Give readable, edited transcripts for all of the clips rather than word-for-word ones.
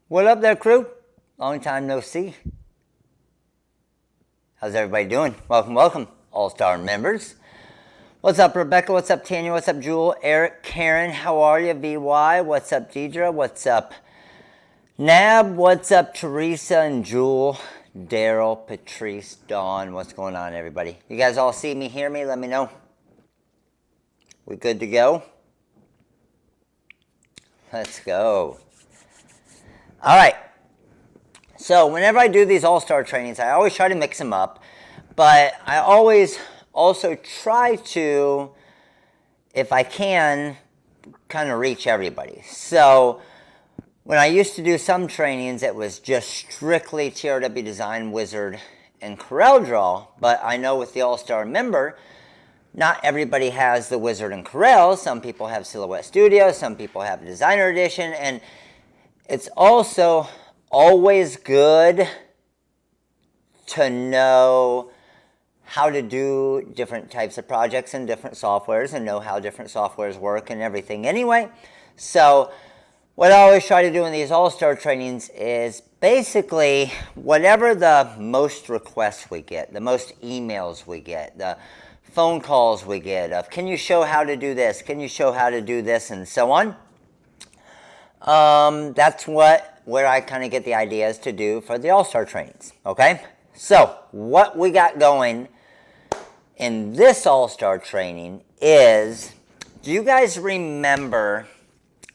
What up there, crew? Long time no see. How's everybody doing? Welcome, welcome, All-Star members. What's up, Rebecca? What's up, Tanya? What's up, Jewel? Eric, Karen, how are you? VY, what's up, Deidre? What's up, Nab? What's up, Teresa and Jewel? Daryl, Patrice, Dawn, what's going on, everybody? You guys all see me, hear me? Let me know. We good to go? Let's go. All right, so whenever I do these all-star trainings, I always try to mix them up, but I always also try to, if I can, kind of reach everybody. So when I used to do some trainings, it was just strictly TRW Design, Wizard, and CorelDRAW, but I know with the all-star member, not everybody has the Wizard and Corel. Some people have Silhouette Studio, some people have Designer Edition, and it's also always good to know how to do different types of projects and different softwares and know how different softwares work and everything anyway. So what I always try to do in these all-star trainings is basically whatever the most requests we get, the most emails we get, the phone calls we get of, can you show how to do this? Can you show how to do this? And so on. That's where I kind of get the ideas to do for the all-star trainings, okay? So what we got going in this all-star training is, do you guys remember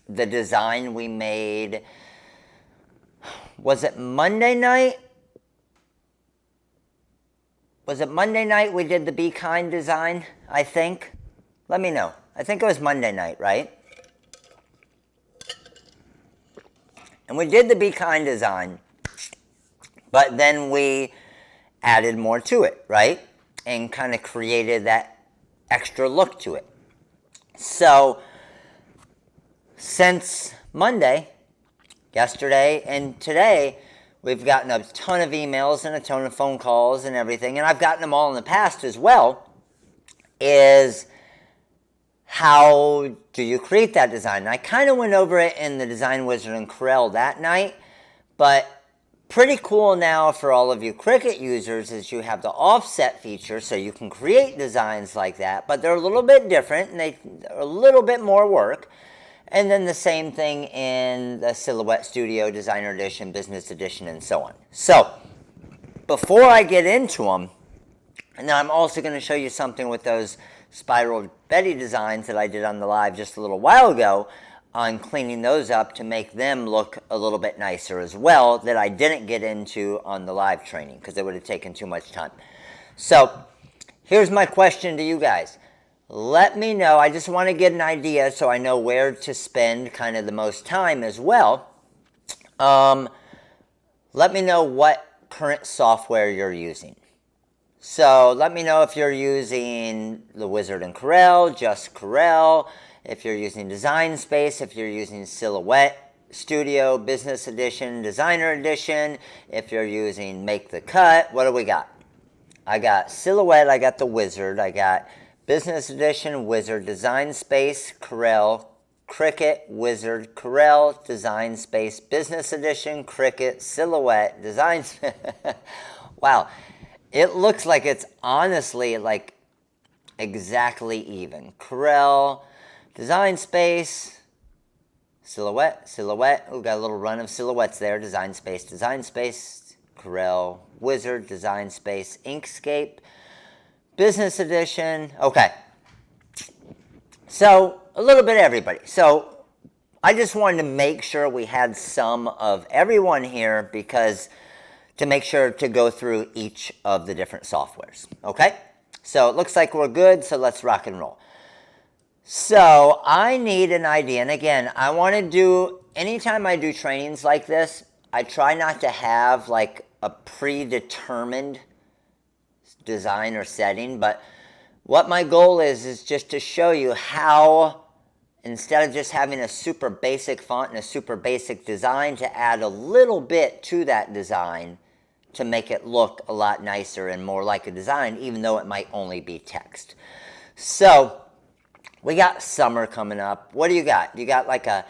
the design we made? Was it Monday night? Was it Monday night we did the Be Kind design, I think? Let me know. I think it was Monday night, right? And we did the Be Kind design, but then we added more to it, right? And kind of created that extra look to it. So, since Monday, yesterday, and today, we've gotten a ton of emails and a ton of phone calls and everything, and I've gotten them all in the past as well, is how do you create that design? And I kind of went over it in the Design Wizard and Corel that night, but pretty cool now for all of you Cricut users is you have the offset feature, so you can create designs like that, but they're a little bit different and they're a little bit more work. And then the same thing in the Silhouette Studio, Designer Edition, Business Edition, and so on. So before I get into them, and then I'm also going to show you something with those spiral Betty designs that I did on the live just a little while ago on cleaning those up to make them look a little bit nicer as well, that I didn't get into on the live training because it would have taken too much time. So here's my question to you guys. Let me know. I just want to get an idea so I know where to spend kind of the most time as well. Let me know what current software you're using. So let me know if you're using the Wizard and Corel, just Corel, if you're using Design Space, if you're using Silhouette Studio, Business Edition, Designer Edition, if you're using Make the Cut. What do we got? I got Silhouette, I got the Wizard, I got Business Edition, Wizard, Design Space, Corel, Cricut, Wizard, Corel, Design Space, Business Edition, Cricut, Silhouette, Design Space. Wow. It looks like it's honestly like exactly even. Corel, Design Space, Silhouette, Silhouette. We've got a little run of silhouettes there. Design Space, Corel, Wizard, Design Space, Inkscape, Business Edition. Okay. So a little bit of everybody. So I just wanted to make sure we had some of everyone here because to make sure to go through each of the different softwares. Okay? So it looks like we're good, so let's rock and roll. So I need an idea, and again, I want to do, anytime I do trainings like this, I try not to have like a predetermined design or setting, but what my goal is just to show you how, instead of just having a super basic font and a super basic design, to add a little bit to that design to make it look a lot nicer and more like a design, even though it might only be text. So we got summer coming up. What do you got? You got like a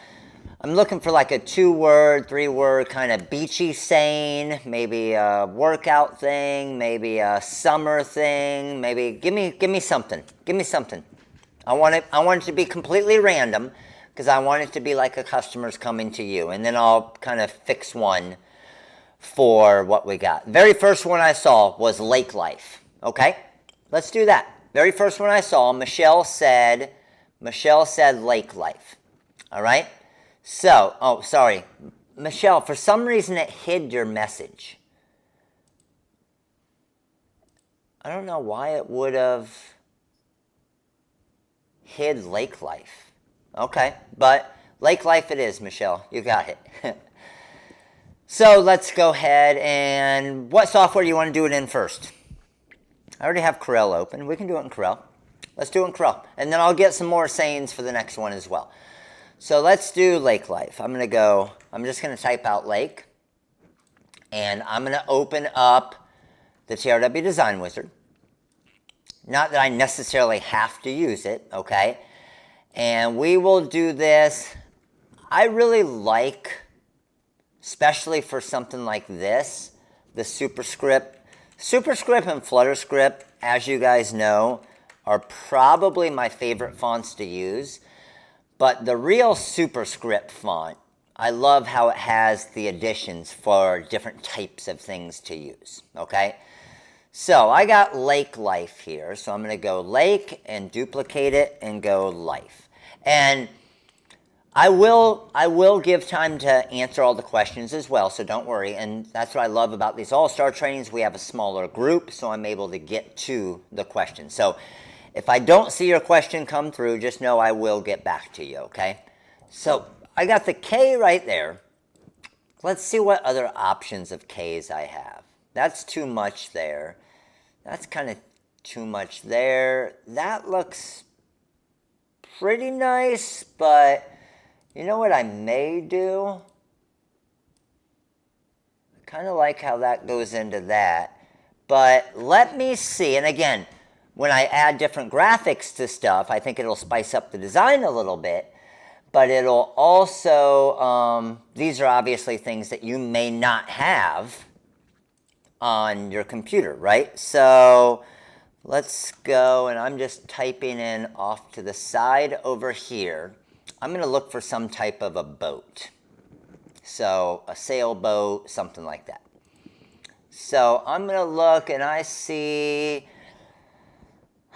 I'm looking for like a 2-word, 3-word kind of beachy saying, maybe a workout thing, maybe a summer thing, maybe give me something. Give me something. I want it to be completely random because I want it to be like a customer's coming to you, and then I'll kind of fix one for what we got. Very first one I saw was lake life. Okay, let's do that. Very first one I saw, Michelle said lake life. All right. So, oh, sorry. Michelle, for some reason it hid your message. I don't know why it would have hid lake life. Okay, but lake life it is, Michelle. You got it. So let's go ahead and what software do you want to do it in first? I already have Corel open. We can do it in Corel. Let's do it in Corel. And then I'll get some more sayings for the next one as well. So let's do lake life. I'm just going to type out lake. And I'm going to open up the TRW Design Wizard. Not that I necessarily have to use it, okay? And we will do this. I really like, especially for something like this, the superscript. Superscript and Flutterscript, as you guys know, are probably my favorite fonts to use. But the real superscript font, I love how it has the additions for different types of things to use, okay? So I got lake life here, so I'm going to go lake and duplicate it and go life. And I will give time to answer all the questions as well, so don't worry. And that's what I love about these all-star trainings. We have a smaller group, so I'm able to get to the questions. So if I don't see your question come through, just know I will get back to you, okay? So I got the K right there. Let's see what other options of Ks I have. That's too much there. That's kind of too much there. That looks pretty nice, but you know what I may do? I kind of like how that goes into that. But let me see, and again, when I add different graphics to stuff, I think it'll spice up the design a little bit, but it'll also, these are obviously things that you may not have on your computer, right? So let's go, and I'm just typing in off to the side over here. I'm going to look for some type of a boat. So a sailboat, something like that. So I'm going to look, and I see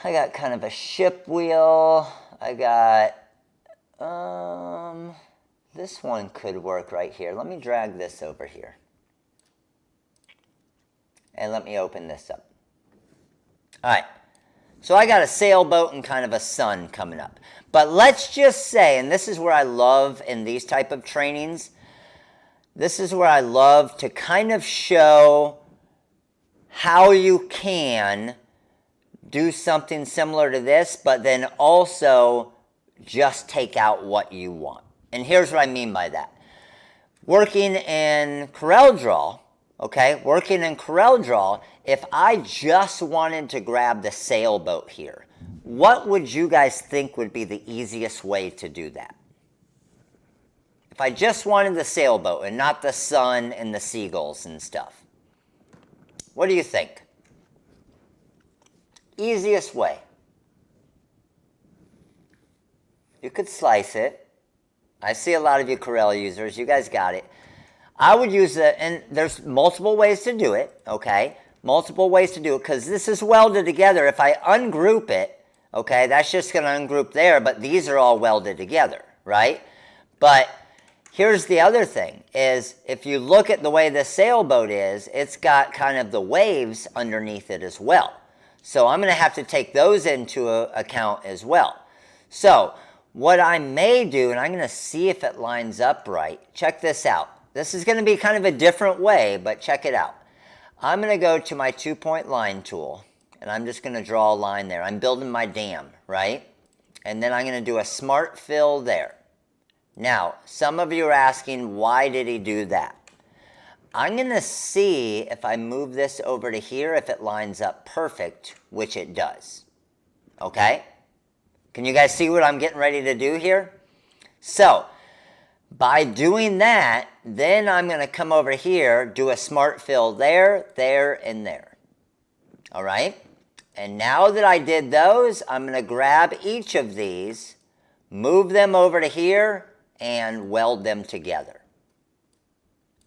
I got kind of a ship wheel. I got, this one could work right here. Let me drag this over here. And let me open this up. All right. So I got a sailboat and kind of a sun coming up. But let's just say, and this is where I love in these type of trainings, this is where I love to kind of show how you can do something similar to this, but then also just take out what you want. And here's what I mean by that. Working in CorelDRAW, okay, working in CorelDRAW, if I just wanted to grab the sailboat here, what would you guys think would be the easiest way to do that? If I just wanted the sailboat and not the sun and the seagulls and stuff, what do you think? Easiest way. You could slice it. I see a lot of you Corel users. You guys got it. I would use it, and there's multiple ways to do it, okay? Multiple ways to do it, because this is welded together. If I ungroup it, okay, that's just going to ungroup there, but these are all welded together, right? But here's the other thing, is if you look at the way this sailboat is, it's got kind of the waves underneath it as well. So I'm going to have to take those into account as well. So what I may do, and I'm going to see if it lines up right. Check this out. This is going to be kind of a different way, but check it out. I'm going to go to my 2-point line tool, and I'm just going to draw a line there. I'm building my dam, right? And then I'm going to do a smart fill there. Now, some of you are asking, why did he do that? I'm going to see if I move this over to here, if it lines up perfect, which it does. Okay? Can you guys see what I'm getting ready to do here? So, By doing that, then I'm going to come over here, do a smart fill there, there, and there. All right? And now that I did those, I'm going to grab each of these, move them over to here, and weld them together.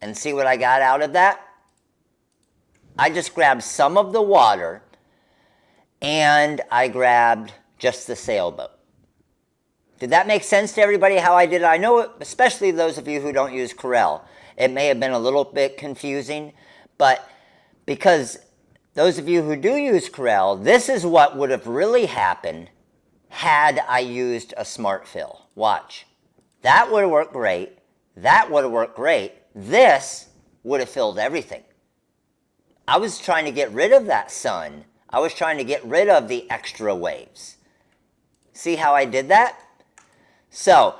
And see what I got out of that? I just grabbed some of the water, and I grabbed just the sailboat. Did that make sense to everybody how I did it? I know, especially those of you who don't use Corel, it may have been a little bit confusing, but because those of you who do use Corel, this is what would have really happened had I used a smart fill. Watch. That would have worked great. That would have worked great. This would have filled everything. I was trying to get rid of that sun. I was trying to get rid of the extra waves. See how I did that? So,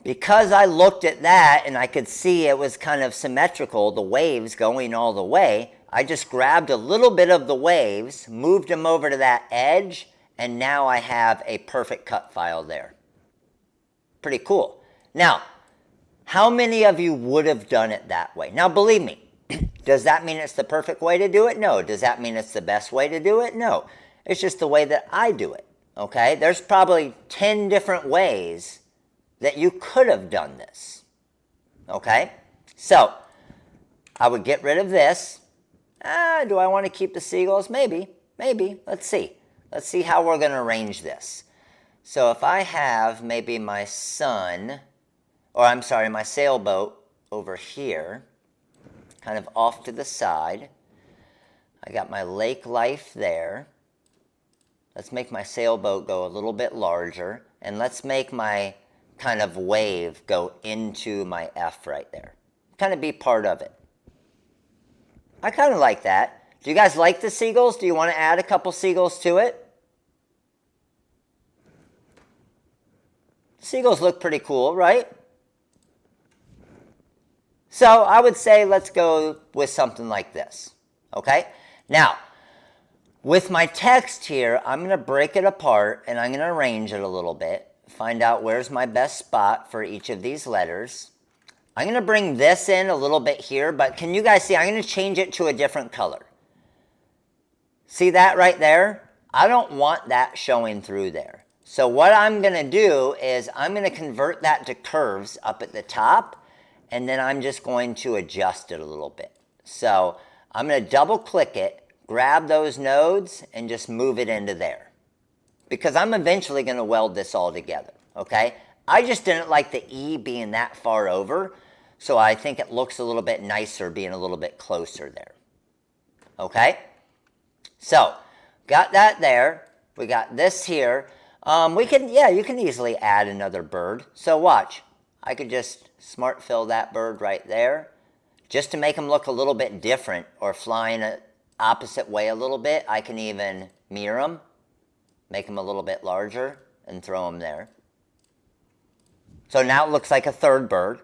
because I looked at that and I could see it was kind of symmetrical, the waves going all the way, I just grabbed a little bit of the waves, moved them over to that edge, and now I have a perfect cut file there. Pretty cool. Now, how many of you would have done it that way? Now, believe me, does that mean it's the perfect way to do it? No. Does that mean it's the best way to do it? No. It's just the way that I do it. Okay, there's probably 10 different ways that you could have done this. Okay, so I would get rid of this. Do I want to keep the seagulls? Maybe. Let's see. Let's see how we're going to arrange this. So if I have maybe my sun, or I'm sorry, my sailboat over here, kind of off to the side. I got my lake life there. Let's make my sailboat go a little bit larger, and let's make my kind of wave go into my F right there. Kind of be part of it. I kind of like that. Do you guys like the seagulls? Do you want to add a couple seagulls to it? Seagulls look pretty cool, right? So I would say let's go with something like this. Okay? Now, with my text here, I'm going to break it apart and I'm going to arrange it a little bit. Find out where's my best spot for each of these letters. I'm going to bring this in a little bit here, but can you guys see? I'm going to change it to a different color. See that right there? I don't want that showing through there. So what I'm going to do is I'm going to convert that to curves up at the top, and then I'm just going to adjust it a little bit. So I'm going to double click it, grab those nodes, and just move it into there. Because I'm eventually going to weld this all together, okay? I just didn't like the E being that far over, so I think it looks a little bit nicer being a little bit closer there. Okay? So, got that there. We got this here. You can easily add another bird. So watch. I could just smart fill that bird right there. Just to make them look a little bit different or flying an opposite way a little bit, I can even mirror them, make them a little bit larger, and throw them there. So now it looks like a third bird.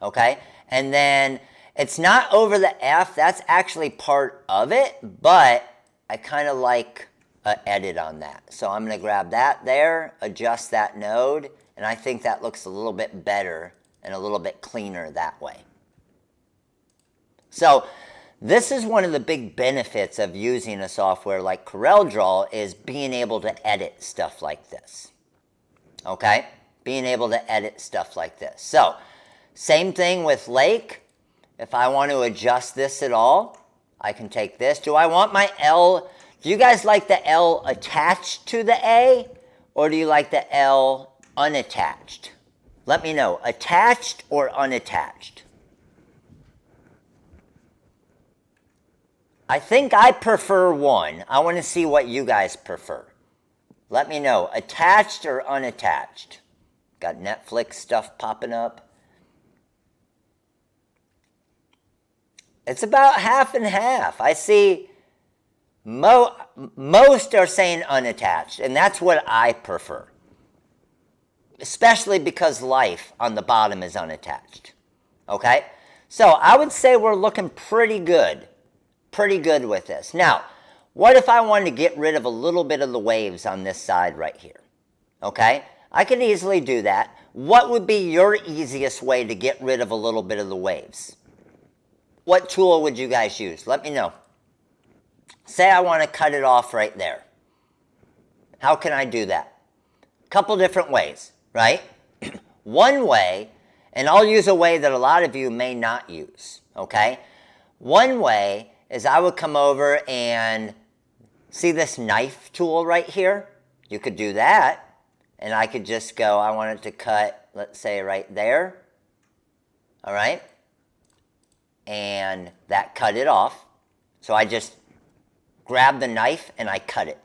Okay? And then it's not over the F. That's actually part of it, but I kind of like an edit on that. So I'm going to grab that there, adjust that node, and I think that looks a little bit better and a little bit cleaner that way. So this is one of the big benefits of using a software like CorelDRAW is being able to edit stuff like this. Okay? Being able to edit stuff like this. So, same thing with Lake. If I want to adjust this at all, I can take this. Do I want my L? Do you guys like the L attached to the A? Or do you like the L unattached? Let me know. Attached or unattached? I think I prefer one. I want to see what you guys prefer. Let me know. Attached or unattached? Got Netflix stuff popping up. It's about half and half. I see most are saying unattached, and that's what I prefer. Especially because life on the bottom is unattached. Okay? So I would say we're looking pretty good. Pretty good with this. Now, what if I wanted to get rid of a little bit of the waves on this side right here? Okay? I could easily do that. what would be your easiest way to get rid of a little bit of the waves? What tool would you guys use? Let me know. Say I want to cut it off right there. How can I do that? A couple different ways, right? One way, and I'll use a way that a lot of you may not use, okay? One way is I would come over and see this knife tool right here? You could do that, and I could just go, I want it to cut, let's say right there, all right? And that cut it off. So I just grab the knife and I cut it.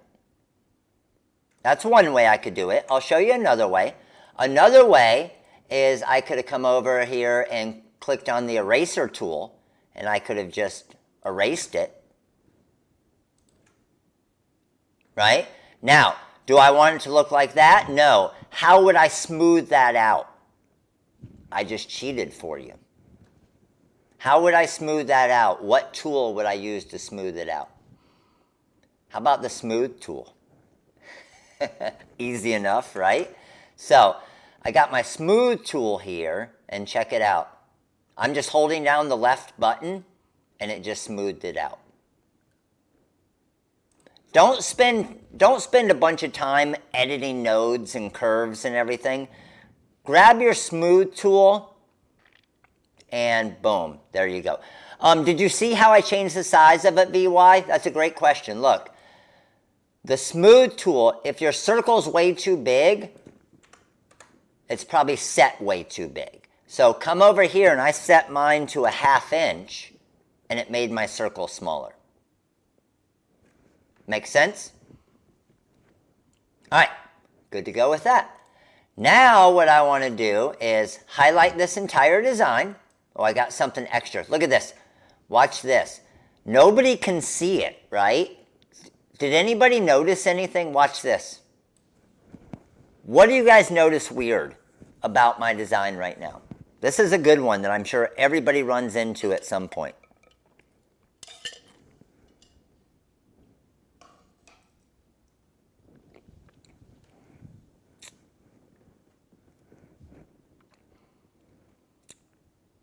That's one way I could do it. I'll show you another way. Another way is I could have come over here and clicked on the eraser tool, and I could have just erased it. Right? Now, do I want it to look like that? No. How would I smooth that out? I just cheated for you. How would I smooth that out? What tool would I use to smooth it out? How about the smooth tool? Easy enough, right? So, I got my smooth tool here, and check it out. I'm just holding down the left button, and it just smoothed it out. Don't spend a bunch of time editing nodes and curves and everything. Grab your smooth tool, and boom, there you go. Did you see how I changed the size of it, VY? That's a great question. Look, the smooth tool, if your circle's way too big, it's probably set way too big. So come over here, and I set mine to a 1/2 inch, and it made my circle smaller. Make sense? All right, good to go with that. Now what I want to do is highlight this entire design. Oh, I got something extra. Look at this. Watch this. Nobody can see it, right? Did anybody notice anything? Watch this. What do you guys notice weird about my design right now? This is a good one that I'm sure everybody runs into at some point.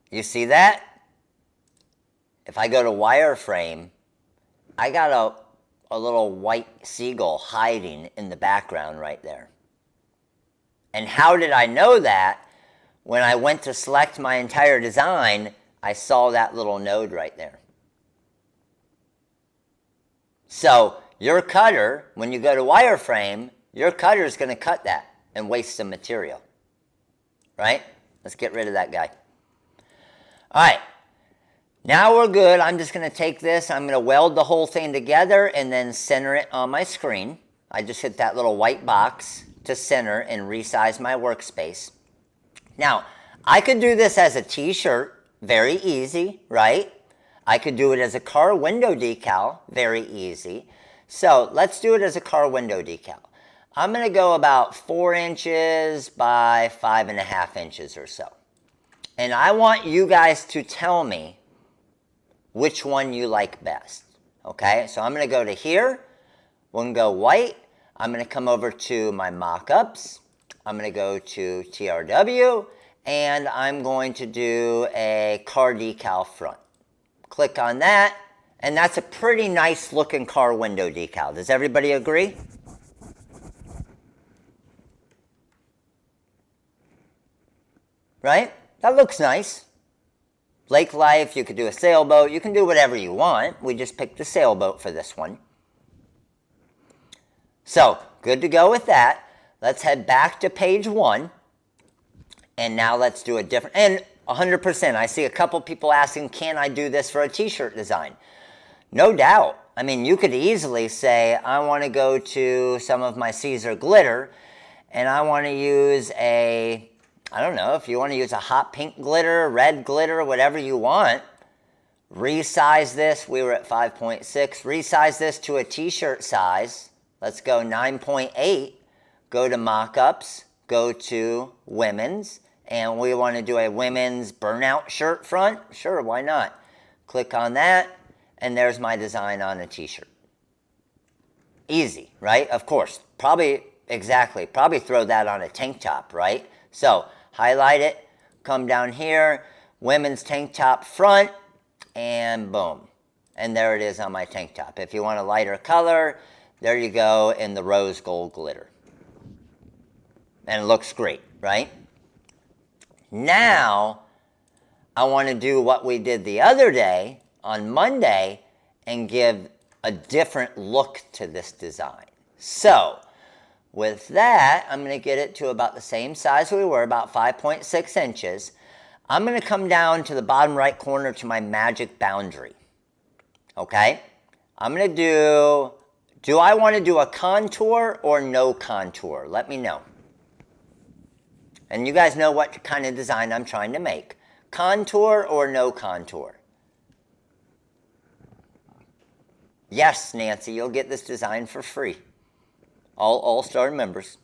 You see that? If I go to wireframe, I got a little white seagull hiding in the background right there. And how did I know that? When I went to select my entire design, I saw that little node right there. So your cutter, when you go to wireframe, your cutter is going to cut that and waste some material. Right? Let's get rid of that guy. All right, now we're good. I'm just going to take this, I'm going to weld the whole thing together and then center it on my screen. I just hit that little white box to center and resize my workspace. Now, I could do this as a t-shirt, very easy, right? I could do it as a car window decal, very easy. So let's do it as a car window decal. I'm going to go about 4 inches by 5.5 inches or so. And I want you guys to tell me which one you like best, okay? So I'm going to go to here. We're going to go white. I'm going to come over to my mock-ups. I'm going to go to TRW, and I'm going to do a car decal front. Click on that, and that's a pretty nice looking car window decal. Does everybody agree? Right? That looks nice. Lake life, you could do a sailboat, you can do whatever you want. We just picked the sailboat for this one. So, good to go with that. Let's head back to page 1. And now let's do a different, and 100%, I see a couple people asking, can I do this for a t-shirt design? No doubt. I mean, you could easily say, I want to go to some of my Caesar glitter, and I want to use a, I don't know, if you want to use a hot pink glitter, red glitter, whatever you want, resize this. We were at 5.6. Resize this to a t-shirt size. Let's go 9.8. Go to mock-ups. Go to women's. And we want to do a women's burnout shirt front. Sure, why not? Click on that. And there's my design on a t-shirt. Easy, right? Of course. Probably throw that on a tank top, right? So highlight it, come down here, women's tank top front, and boom. And there it is on my tank top. If you want a lighter color, there you go in the rose gold glitter. And it looks great, right? Now, I want to do what we did the other day on Monday and give a different look to this design. So, with that, I'm going to get it to about the same size we were, about 5.6 inches. I'm going to come down to the bottom right corner to my magic boundary. Okay? I'm going to do I want to do a contour or no contour? Let me know. And you guys know what kind of design I'm trying to make. Contour or no contour? Yes, Nancy, you'll get this design for free. All All-Star members.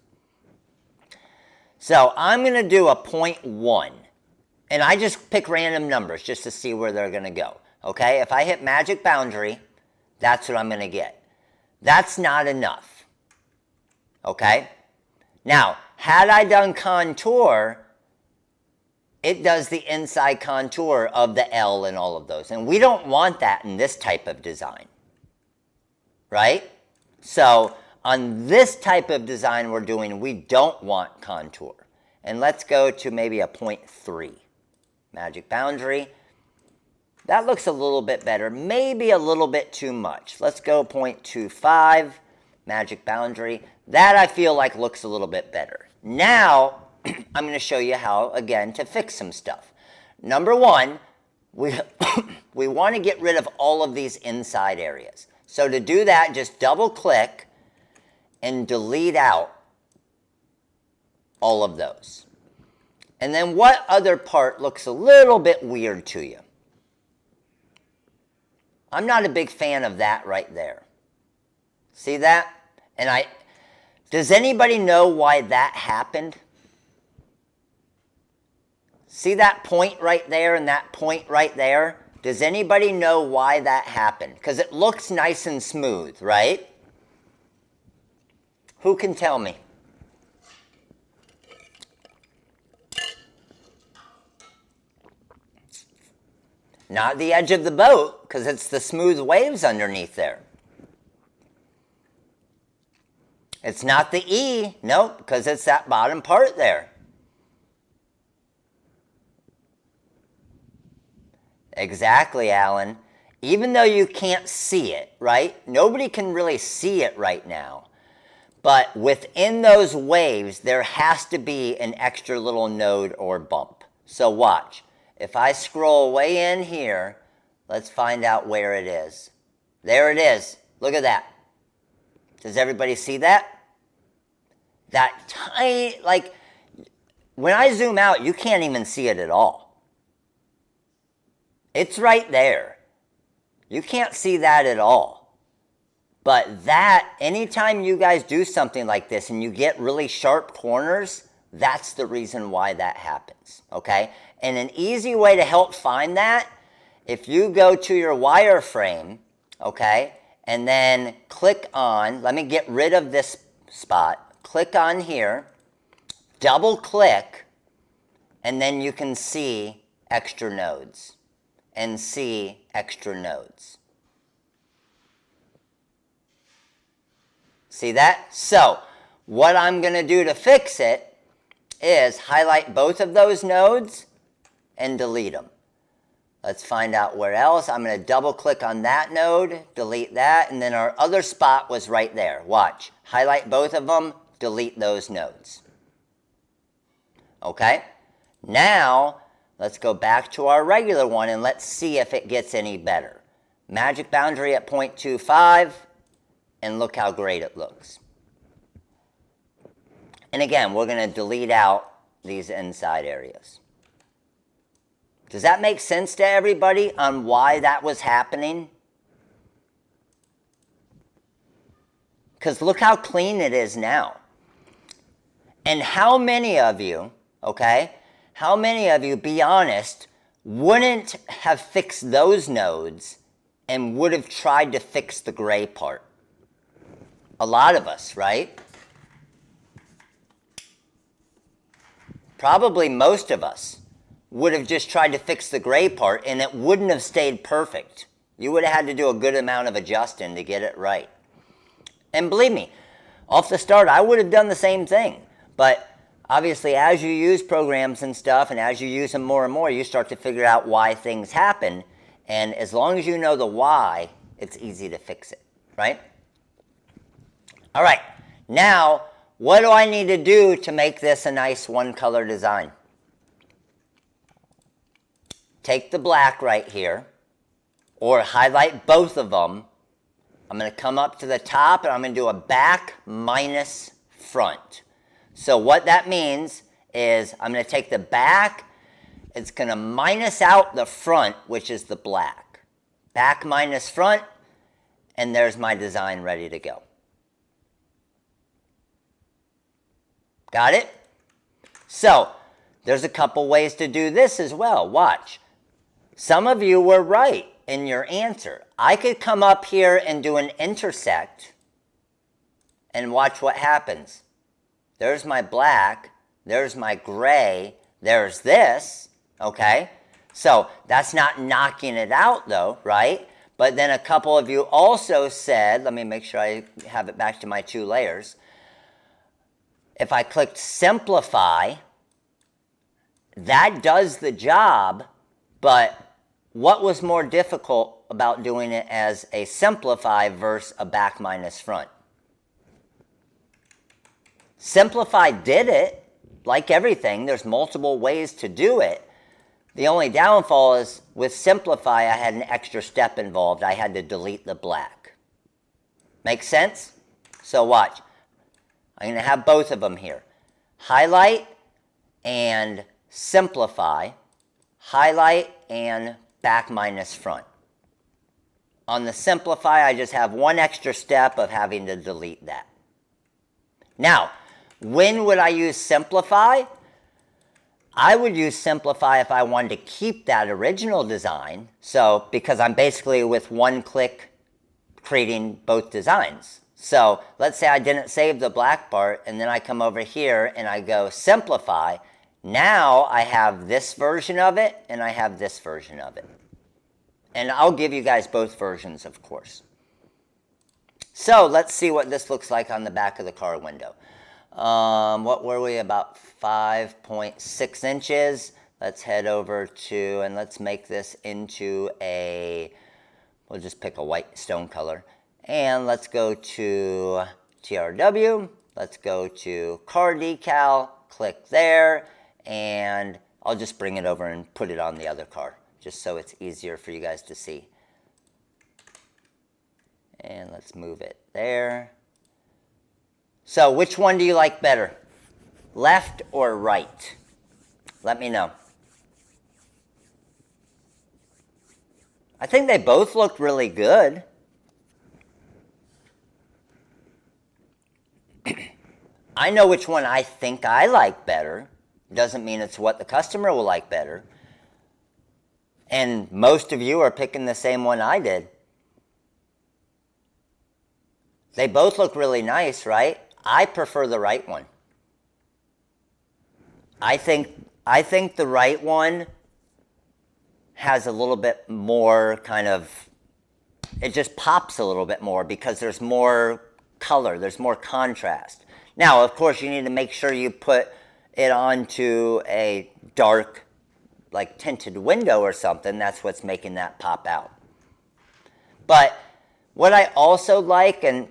So I'm going to do a 0.1. And I just pick random numbers just to see where they're going to go. Okay? If I hit magic boundary, that's what I'm going to get. That's not enough. Okay? Now, had I done contour, it does the inside contour of the L and all of those. And we don't want that in this type of design. Right? So, on this type of design we're doing, we don't want contour. And let's go to maybe a 0.3. Magic boundary. That looks a little bit better. Maybe a little bit too much. Let's go 0.25. Magic boundary. That I feel like looks a little bit better. Now, I'm going to show you how, again, to fix some stuff. Number one, we want to get rid of all of these inside areas. So to do that, just double click and delete out all of those. And then what other part looks a little bit weird to you? I'm not a big fan of that right there. See that? And does anybody know why that happened? See that point right there and that point right there? Does anybody know why that happened? Because it looks nice and smooth, right? Who can tell me? Not the edge of the boat, because it's the smooth waves underneath there. It's not the E, nope, because it's that bottom part there. Exactly, Alan. Even though you can't see it, right? Nobody can really see it right now. But within those waves, there has to be an extra little node or bump. So watch. If I scroll way in here, let's find out where it is. There it is. Look at that. Does everybody see that? That tiny, like, when I zoom out, you can't even see it at all. It's right there. You can't see that at all. But that, anytime you guys do something like this and you get really sharp corners, that's the reason why that happens, okay? And an easy way to help find that, if you go to your wireframe, okay, and then click on, let me get rid of this spot, click on here, double click, and then you can see extra nodes and see extra nodes. See that? So, what I'm going to do to fix it is highlight both of those nodes and delete them. Let's find out where else. I'm going to double click on that node, delete that, and then our other spot was right there. Watch. Highlight both of them, delete those nodes. Okay? Now, let's go back to our regular one and let's see if it gets any better. Magic boundary at 0.25, and look how great it looks. And again, we're going to delete out these inside areas. Does that make sense to everybody on why that was happening? Because look how clean it is now. And how many of you, okay, how many of you, be honest, wouldn't have fixed those nodes and would have tried to fix the gray part? A lot of us, right? probably most of us, would have just tried to fix the gray part and it wouldn't have stayed perfect. You would have had to do a good amount of adjusting to get it right. And believe me, off the start, I would have done the same thing. But obviously, as you use programs and stuff, and as you use them more and more, you start to figure out why things happen. And as long as you know the why, it's easy to fix it, right? All right, now, what do I need to do to make this a nice one-color design? Take the black right here, or highlight both of them. I'm going to come up to the top, and I'm going to do a back minus front. So what that means is I'm going to take the back, it's going to minus out the front, which is the black. Back minus front, and there's my design ready to go. Got it? So, there's a couple ways to do this as well. Watch. Some of you were right in your answer. I could come up here and do an intersect, and watch what happens. There's my black, there's my gray, there's this, okay? So that's not knocking it out though, right? But then a couple of you also said, let me make sure I have it back to my 2 layers. If I clicked simplify, that does the job, but what was more difficult about doing it as a simplify versus a back minus front? Simplify did it, like everything, there's multiple ways to do it. The only downfall is with simplify, I had an extra step involved. I had to delete the black. Make sense? So watch. I'm going to have both of them here. Highlight and simplify. Highlight and back minus front. On the simplify, I just have one extra step of having to delete that. Now, when would I use simplify? I would use simplify if I wanted to keep that original design. So, because I'm basically with one click creating both designs. So, let's say I didn't save the black part and then I come over here and I go simplify. Now I have this version of it and I have this version of it. And I'll give you guys both versions, of course. So, let's see what this looks like on the back of the car window. What were we, about 5.6 inches? Let's head over to, and let's make this into a, we'll just pick a white stone color. And let's go to TRW, let's go to car decal, click there, and I'll just bring it over and put it on the other car, just so it's easier for you guys to see. And let's move it there. So, which one do you like better? Left or right? Let me know. I think they both look really good. I know which one I think I like better. Doesn't mean it's what the customer will like better. And most of you are picking the same one I did. They both look really nice, right? I prefer the right one. I think the right one has a little bit more kind of, it just pops a little bit more because there's more color, there's more contrast. Now, of course, you need to make sure you put it onto a dark, like tinted window or something. That's what's making that pop out. But what I also like, and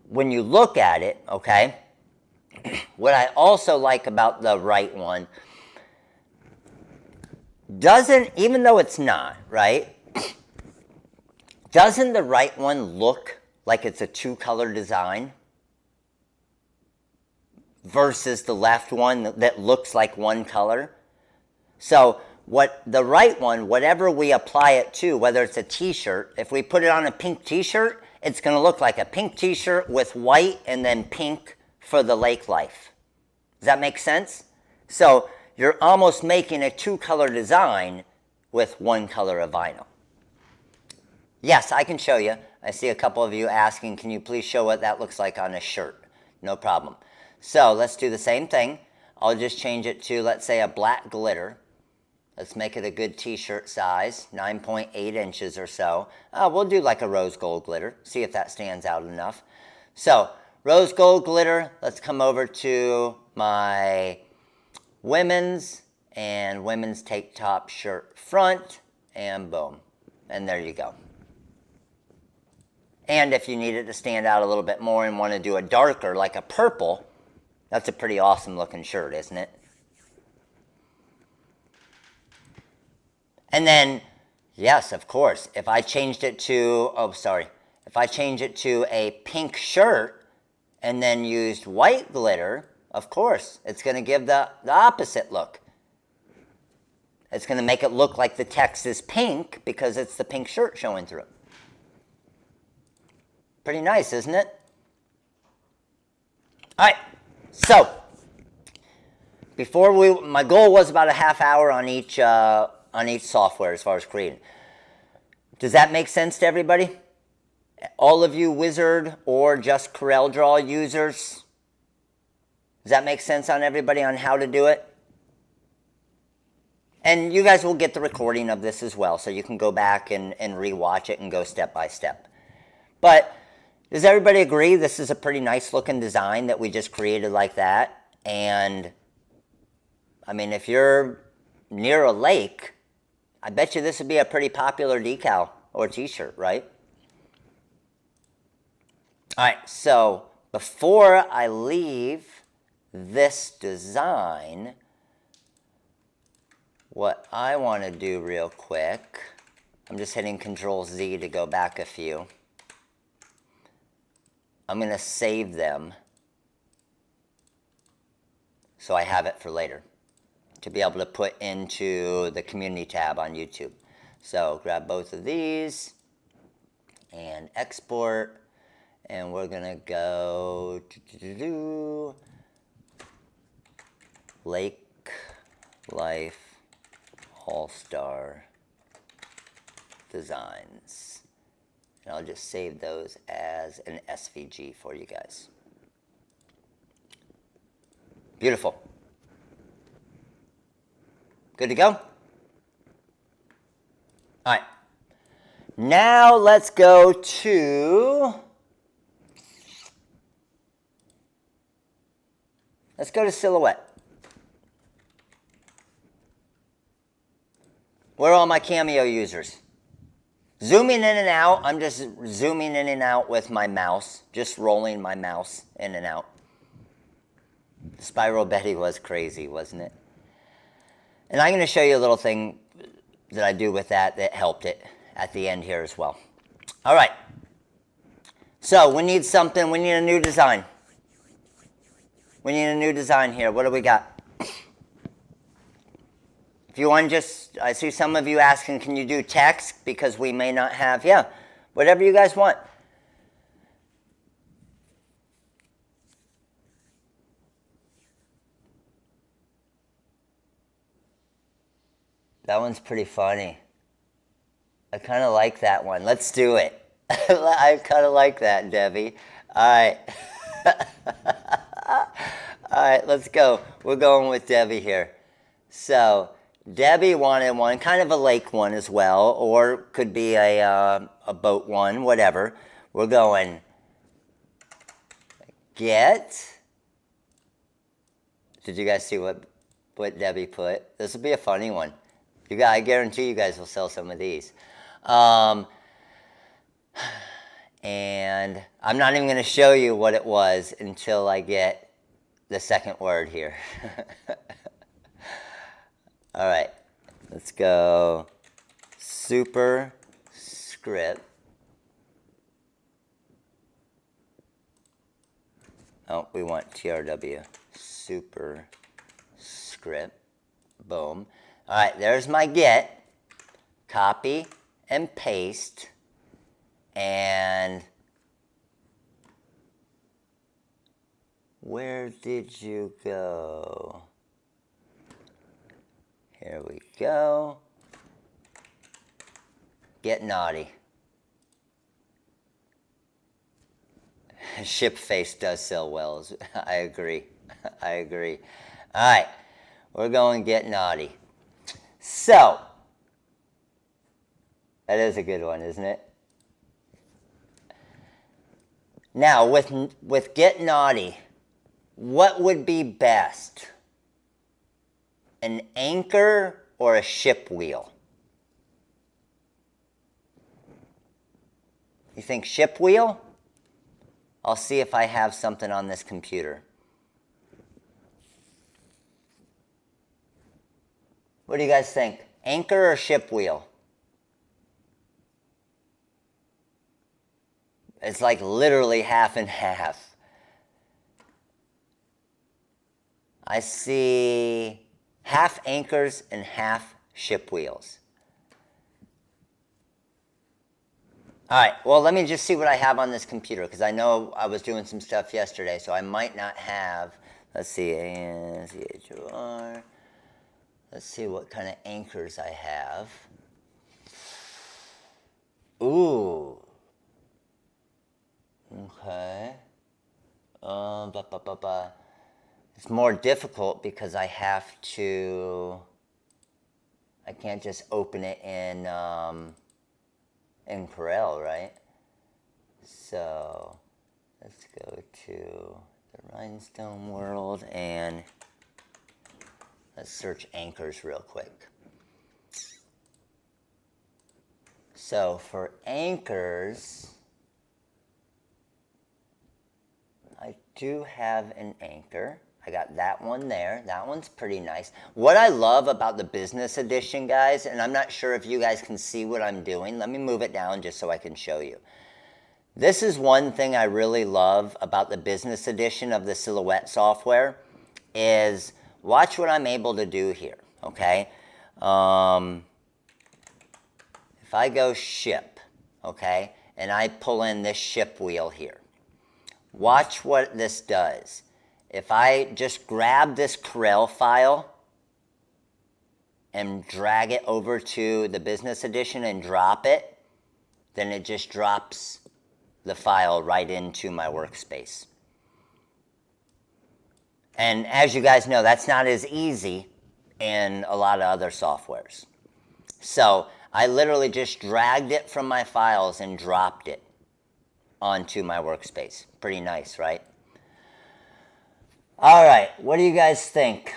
when you look at it, okay, what I also like about the right one, doesn't, even though it's not, right, doesn't the right one look like it's a 2-color design versus the left one that looks like 1 color? So what the right one, whatever we apply it to, whether it's a t-shirt, if we put it on a pink t-shirt, it's going to look like a pink t-shirt with white and then pink for the lake life. Does that make sense? So you're almost making a 2-color design with 1 color of vinyl. Yes, I can show you. I see a couple of you asking, can you please show what that looks like on a shirt? No problem. So let's do the same thing. I'll just change it to, let's say, a black glitter. Let's make it a good t-shirt size, 9.8 inches or so. We'll do like a rose gold glitter, see if that stands out enough. So, rose gold glitter, let's come over to my women's and women's tank top shirt front, and boom. And there you go. And if you need it to stand out a little bit more and want to do a darker, like a purple, that's a pretty awesome looking shirt, isn't it? And then, yes, of course, if I changed it to, if I change it to a pink shirt and then used white glitter, of course, it's going to give the opposite look. It's going to make it look like the text is pink because it's the pink shirt showing through. Pretty nice, isn't it? All right, so my goal was about a half hour on each software as far as creating. Does that make sense to everybody? All of you Wizard or just CorelDRAW users? Does that make sense on everybody on how to do it? And you guys will get the recording of this as well, so you can go back and rewatch it and go step by step. But does everybody agree this is a pretty nice looking design that we just created like that? And I mean, if you're near a lake, I bet you this would be a pretty popular decal or t-shirt, right? All right, so before I leave this design, what I want to do real quick, I'm just hitting Control Z to go back a few. I'm going to save them so I have it for later to be able to put into the community tab on YouTube. So grab both of these and export, and we're going to go Lake Life All-Star Designs. And I'll just save those as an SVG for you guys. Beautiful. Good to go? All right. Now let's go to Silhouette. Where are all my Cameo users? Zooming in and out, I'm just zooming in and out with my mouse, just rolling my mouse in and out. Spiral Betty was crazy, wasn't it? And I'm going to show you a little thing that I do with that helped it at the end here as well. All right. So we need something, we need a new design. We need a new design here. What do we got? If you want just, I see some of you asking, can you do text? Because we may not have, yeah, whatever you guys want. That one's pretty funny. I kind of like that one. Let's do it. I kind of like that, Debbie. All right. All right, let's go. We're going with Debbie here. So Debbie wanted one, kind of a lake one as well, or could be a boat one, whatever. We're going get. Did you guys see what Debbie put? This will be a funny one. I guarantee you guys will sell some of these. And I'm not even going to show you what it was until I get the second word here. All right, let's go superscript. Oh, we want TRW. Superscript. Boom. All right, there's my get. Copy and paste. And where did you go? Here we go. Get naughty. Ship face does sell well. I agree. I agree. All right, we're going to get naughty. So, that is a good one, isn't it? Now, with get naughty, what would be best? An anchor or a ship wheel? You think ship wheel? I'll see if I have something on this computer. What do you guys think? Anchor or ship wheel? It's like literally half and half. I see half anchors and half ship wheels. All right, well, let me just see what I have on this computer, because I know I was doing some stuff yesterday, so I might not have, let's see, A-N-C-H-O-R. Let's see what kind of anchors I have. Ooh. Okay. It's more difficult because I can't just open it in Corel, right? So let's go to the Rhinestone world and let's search anchors real quick. So for anchors, I do have an anchor. I got that one there. That one's pretty nice. What I love about the business edition, guys, and I'm not sure if you guys can see what I'm doing. Let me move it down just so I can show you. This is one thing I really love about the business edition of the Silhouette software is watch what I'm able to do here, okay? If I go ship, okay, and I pull in this ship wheel here, watch what this does. If I just grab this Corel file and drag it over to the business edition and drop it, then it just drops the file right into my workspace. And as you guys know, that's not as easy in a lot of other softwares. So I literally just dragged it from my files and dropped it onto my workspace. Pretty nice, right? All right, what do you guys think?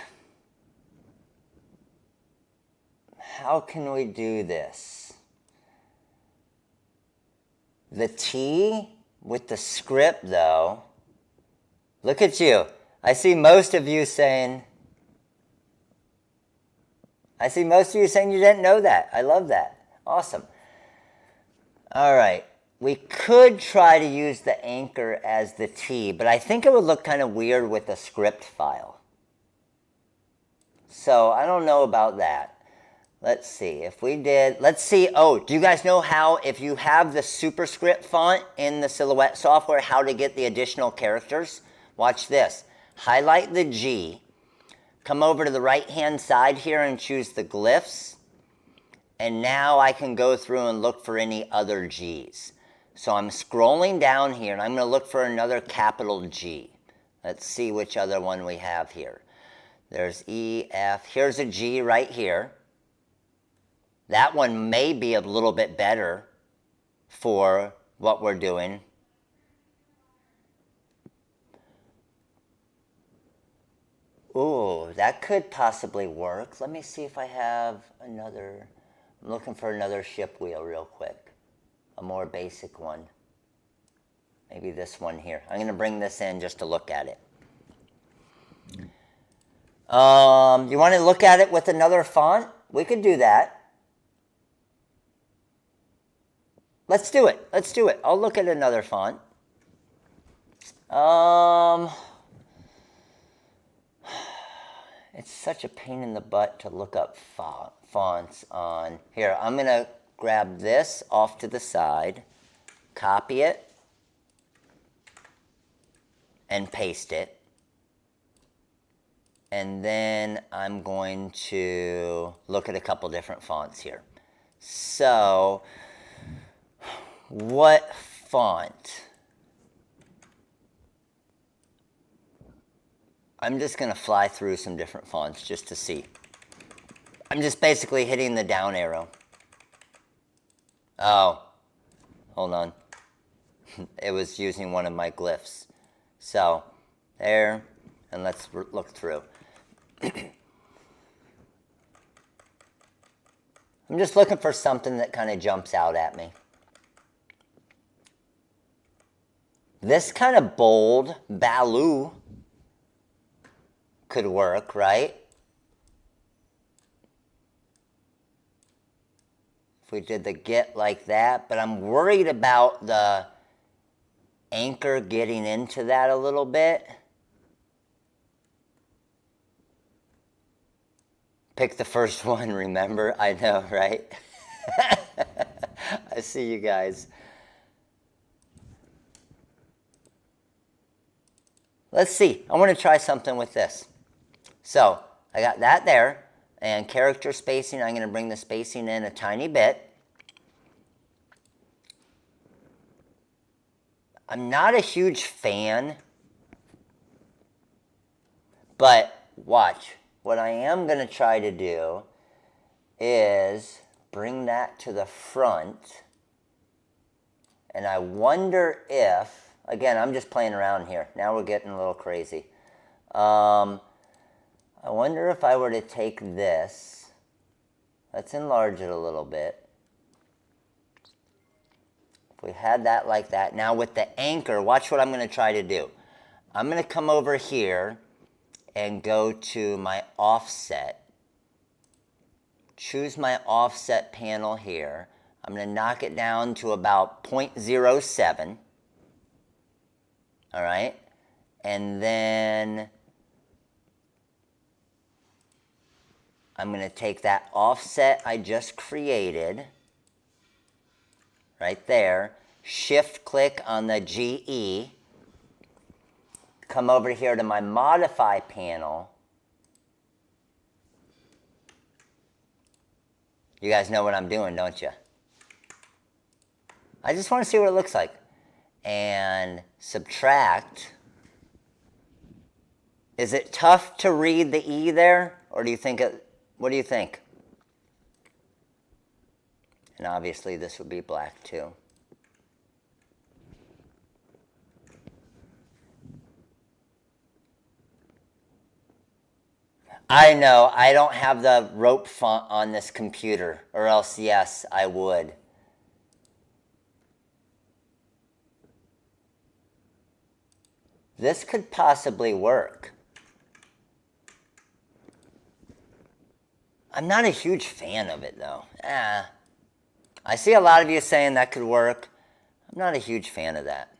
How can we do this? The T with the script, though, look at you. I see most of you saying you didn't know that. I love that. Awesome. All right. We could try to use the anchor as the T, but I think it would look kind of weird with a script file. So I don't know about that. Let's see. If we did, let's see. Oh, do you guys know how, if you have the superscript font in the Silhouette software, how to get the additional characters? Watch this. Highlight the G. Come over to the right-hand side here and choose the glyphs. And now I can go through and look for any other Gs. So I'm scrolling down here, and I'm going to look for another capital G. Let's see which other one we have here. There's E, F. Here's a G right here. That one may be a little bit better for what we're doing. Ooh, that could possibly work. Let me see if I have another. I'm looking for another ship wheel real quick. A more basic one. Maybe this one here. I'm going to bring this in just to look at it. You want to look at it with another font? We could do that. Let's do it. Let's do it. I'll look at another font. It's such a pain in the butt to look up fonts on. Here, I'm going to grab this off to the side, copy it, and paste it. And then I'm going to look at a couple different fonts here. So, what font? I'm just going to fly through some different fonts just to see. I'm just basically hitting the down arrow. Oh, hold on. It was using one of my glyphs. So, there, and let's look through. I'm just looking for something that kind of jumps out at me. This kind of bold Baloo could work, right? If we did the get like that, but I'm worried about the anchor getting into that a little bit. Pick the first one, remember? I know, right? I see you guys. Let's see. I want to try something with this. So, I got that there. And character spacing, I'm going to bring the spacing in a tiny bit. I'm not a huge fan, but watch. What I am going to try to do is bring that to the front. And I wonder if, again, I'm just playing around here. Now we're getting a little crazy. I wonder if I were to take this, let's enlarge it a little bit. If we had that like that, now with the anchor, watch what I'm going to try to do. I'm going to come over here and go to my offset. Choose my offset panel here. I'm going to knock it down to about 0.07. All right. And then I'm going to take that offset I just created right there, shift click on the GE, come over here to my modify panel. You guys know what I'm doing, don't you? I just want to see what it looks like. And subtract. Is it tough to read the E there? Or do you think it, what do you think? And obviously this would be black too. I know, I don't have the rope font on this computer, or else yes, I would. This could possibly work. I'm not a huge fan of it though. I see a lot of you saying that could work. I'm not a huge fan of that.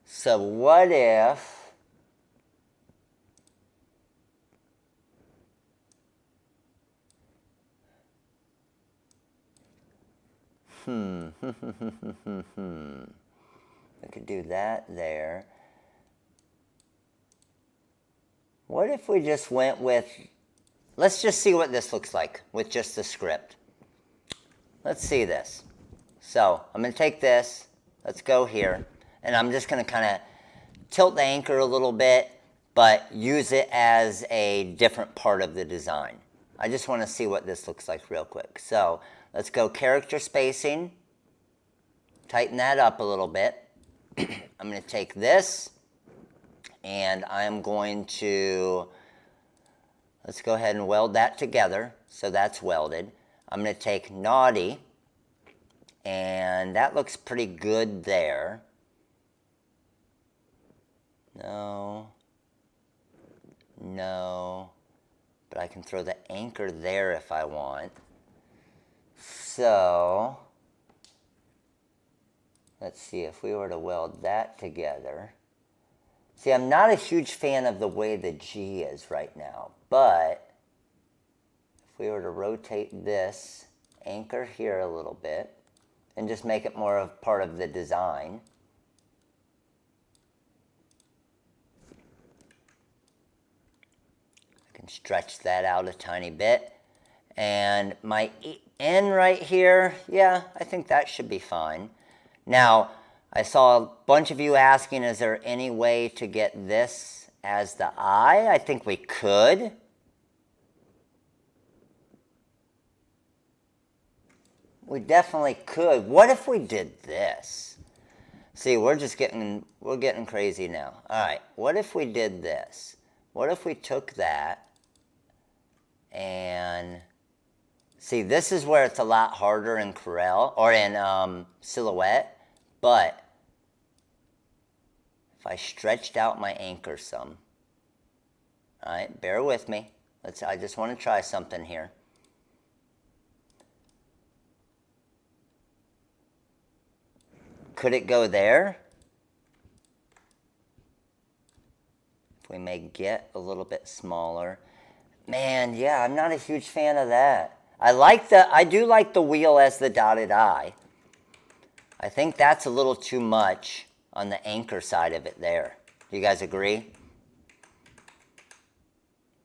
So what if I could do that there. What if we just went with, let's just see what this looks like with just the script. Let's see this. So I'm going to take this, let's go here, and I'm just going to kind of tilt the anchor a little bit, but use it as a different part of the design. I just want to see what this looks like real quick. So let's go character spacing, tighten that up a little bit. I'm going to take this, and I'm going to, let's go ahead and weld that together. So that's welded. I'm going to take naughty, and that looks pretty good there. No, but I can throw the anchor there if I want. So let's see if we were to weld that together. See, I'm not a huge fan of the way the G is right now, but if we were to rotate this anchor here a little bit and just make it more of part of the design. I can stretch that out a tiny bit. And my N right here, yeah, I think that should be fine. Now, I saw a bunch of you asking, is there any way to get this as the I? I think we could. We definitely could. What if we did this? See, we're getting crazy now. All right, what if we did this? What if we took that and see, this is where it's a lot harder in Corel or in Silhouette, but if I stretched out my anchor some, all right, bear with me. I just want to try something here. Could it go there? If we may get a little bit smaller. Man, yeah, I'm not a huge fan of that. I do like the wheel as the dotted I. I think that's a little too much on the anchor side of it there. Do you guys agree?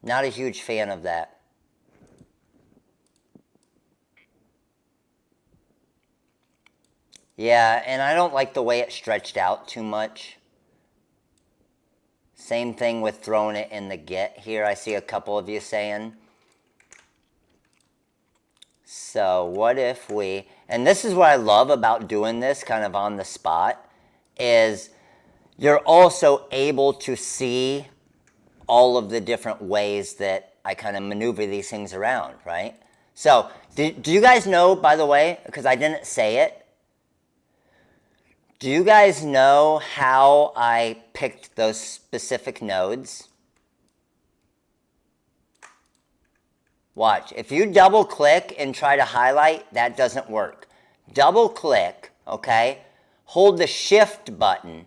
Not a huge fan of that. Yeah, and I don't like the way it stretched out too much. Same thing with throwing it in the get here. I see a couple of you saying. So what if we, and this is what I love about doing this kind of on the spot, is you're also able to see all of the different ways that I kind of maneuver these things around, right? So do you guys know, by the way, because I didn't say it, do you guys know how I picked those specific nodes? Watch. If you double click and try to highlight, that doesn't work. Double click, okay? Hold the shift button,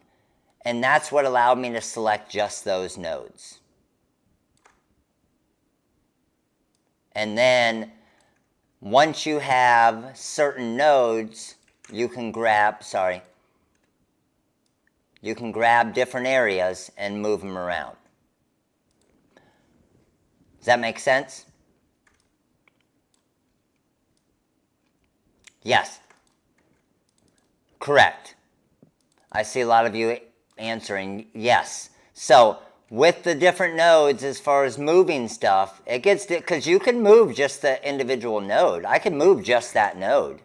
and that's what allowed me to select just those nodes. And then once you have certain nodes, you can grab, you can grab different areas and move them around. Does that make sense? Yes. Correct. I see a lot of you answering yes. So with the different nodes, as far as moving stuff, it gets, because you can move just the individual node. I can move just that node.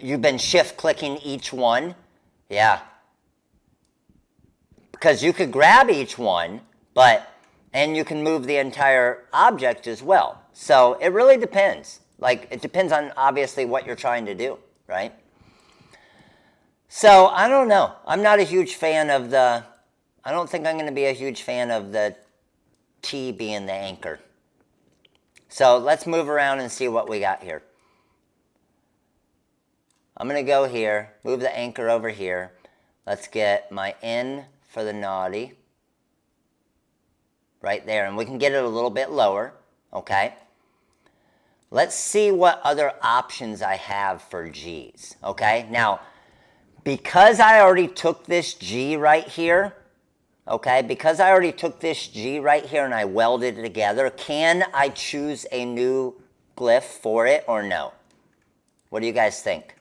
You've been shift clicking each one? Yeah. Because you could grab each one, and you can move the entire object as well. So it really depends. Like, it depends on, obviously, what you're trying to do, right? So, I don't know. I'm not a huge fan of I don't think I'm going to be a huge fan of the T being the anchor. So, let's move around and see what we got here. I'm going to go here, move the anchor over here. Let's get my N for the naughty. Right there, and we can get it a little bit lower, okay? Let's see what other options I have for G's, okay? Now, because I already took this G right here, okay, because I already took this G right here and I welded it together, can I choose a new glyph for it or no? What do you guys think?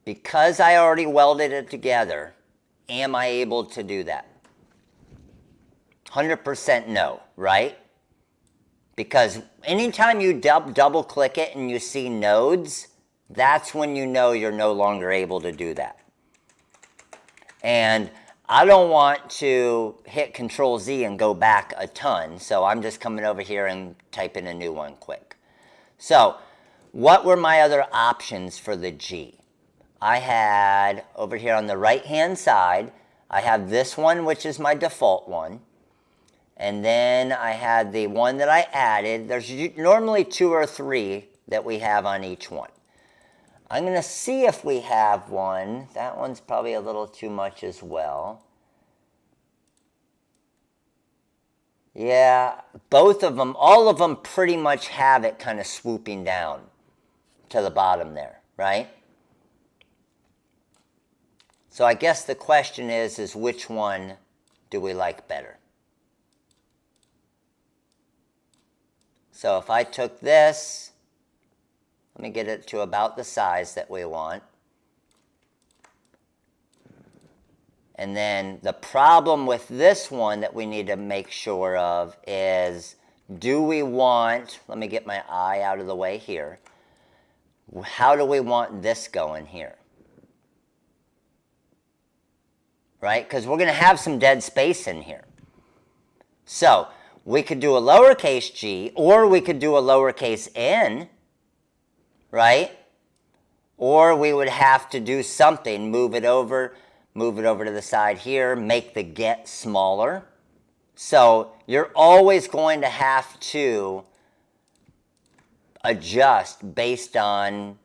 Because I already welded it together, am I able to do that? 100% no, right? Because anytime you double click it and you see nodes, that's when you know you're no longer able to do that. And I don't want to hit Control Z and go back a ton, so I'm just coming over here and typing a new one quick. So, what were my other options for the G? I had, over here on the right-hand side, I have this one, which is my default one. And then I had the one that I added. There's normally 2 or 3 that we have on each one. I'm going to see if we have one. That one's probably a little too much as well. Yeah, both of them, all of them pretty much have it kind of swooping down to the bottom there, right? So I guess the question is which one do we like better? So if I took this, let me get it to about the size that we want. And then the problem with this one that we need to make sure of is, do we want, let me get my eye out of the way here. How do we want this going here? Right? Because we're going to have some dead space in here. So we could do a lowercase g, or we could do a lowercase n, right? Or we would have to do something, move it over to the side here, make the get smaller. So you're always going to have to adjust based on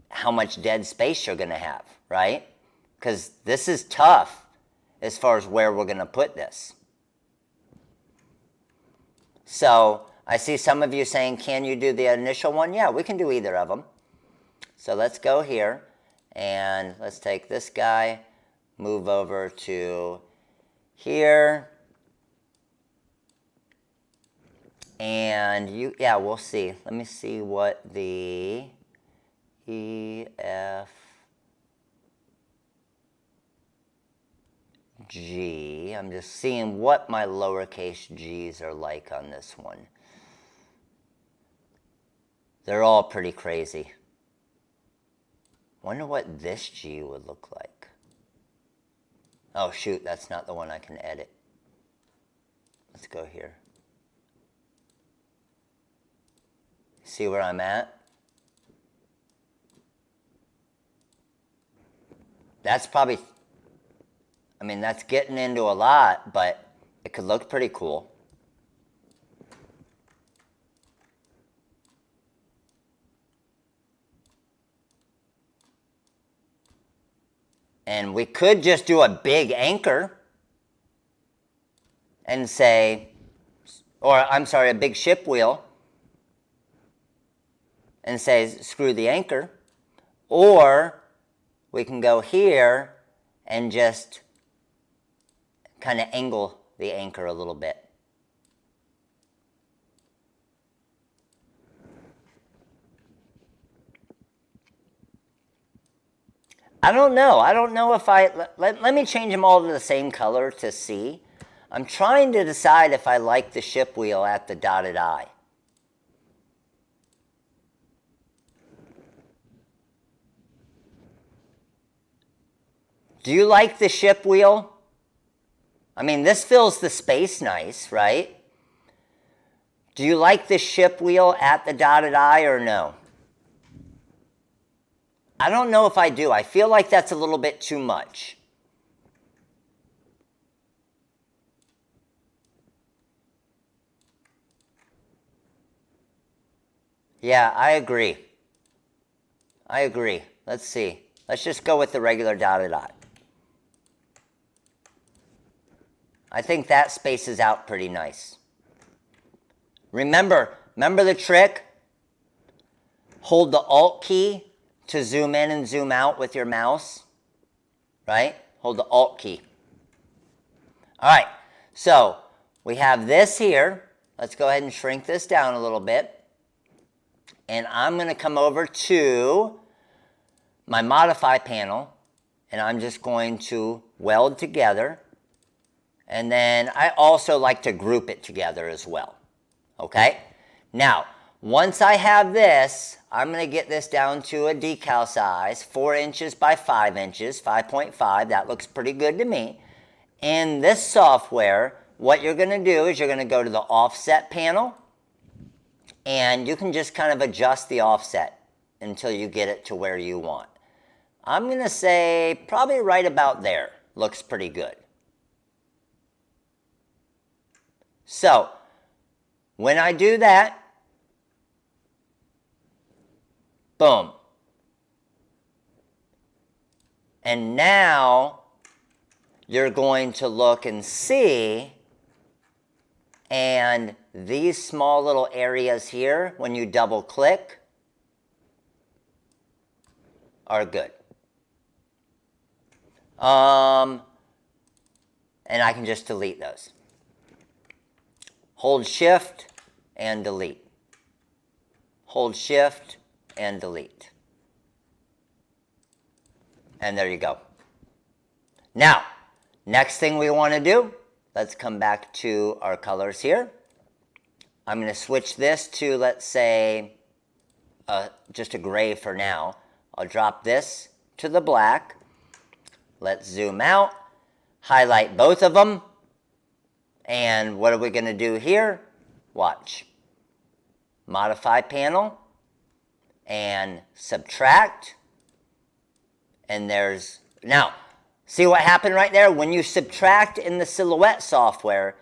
how much dead space you're going to have, right? Because this is tough as far as where we're going to put this. So I see some of you saying, can you do the initial one? Yeah, we can do either of them. So let's go here, and let's take this guy, move over to here. And yeah, we'll see. Let me see what the E, F, G. I'm just seeing what my lowercase g's are like on this one. They're all pretty crazy. Wonder what this G would look like. Oh shoot, that's not the one I can edit. Let's go here. See where I'm at? That's probably, I mean, that's getting into a lot, but it could look pretty cool. And we could just do a big anchor and say, or I'm sorry, a big ship wheel and say, screw the anchor. Or we can go here and just kind of angle the anchor a little bit. I don't know. I don't know if let me change them all to the same color to see. I'm trying to decide if I like the ship wheel at the dotted I. Do you like the ship wheel? I mean, this fills the space nice, right? Do you like the ship wheel at the dotted I or no? I don't know if I do. I feel like that's a little bit too much. Yeah, I agree. I agree. Let's see. Let's just go with the regular dotted I. I think that spaces out pretty nice. Remember the trick? Hold the Alt key to zoom in and zoom out with your mouse, right? Hold the Alt key. All right, so we have this here. Let's go ahead and shrink this down a little bit. And I'm going to come over to my Modify panel, and I'm just going to weld together. And then I also like to group it together as well. Okay? Now, once I have this, I'm going to get this down to a decal size, 4 inches by 5 inches, 5.5. That looks pretty good to me. In this software, what you're going to do is you're going to go to the offset panel, and you can just kind of adjust the offset until you get it to where you want. I'm going to say probably right about there. Looks pretty good. So, when I do that, boom. And now, you're going to look and see, and these small little areas here, when you double click, are good. And I can just delete those. Hold Shift and delete. hold shift, and delete. And there you go. Now, next thing we want to do, let's come back to our colors here. I'm going to switch this to, let's say, just a gray for now. I'll drop this to the black. Let's zoom out, highlight both of them. And what are we going to do here? Watch. Modify panel and subtract. And there's, now, see what happened right there? When you subtract in the Silhouette software,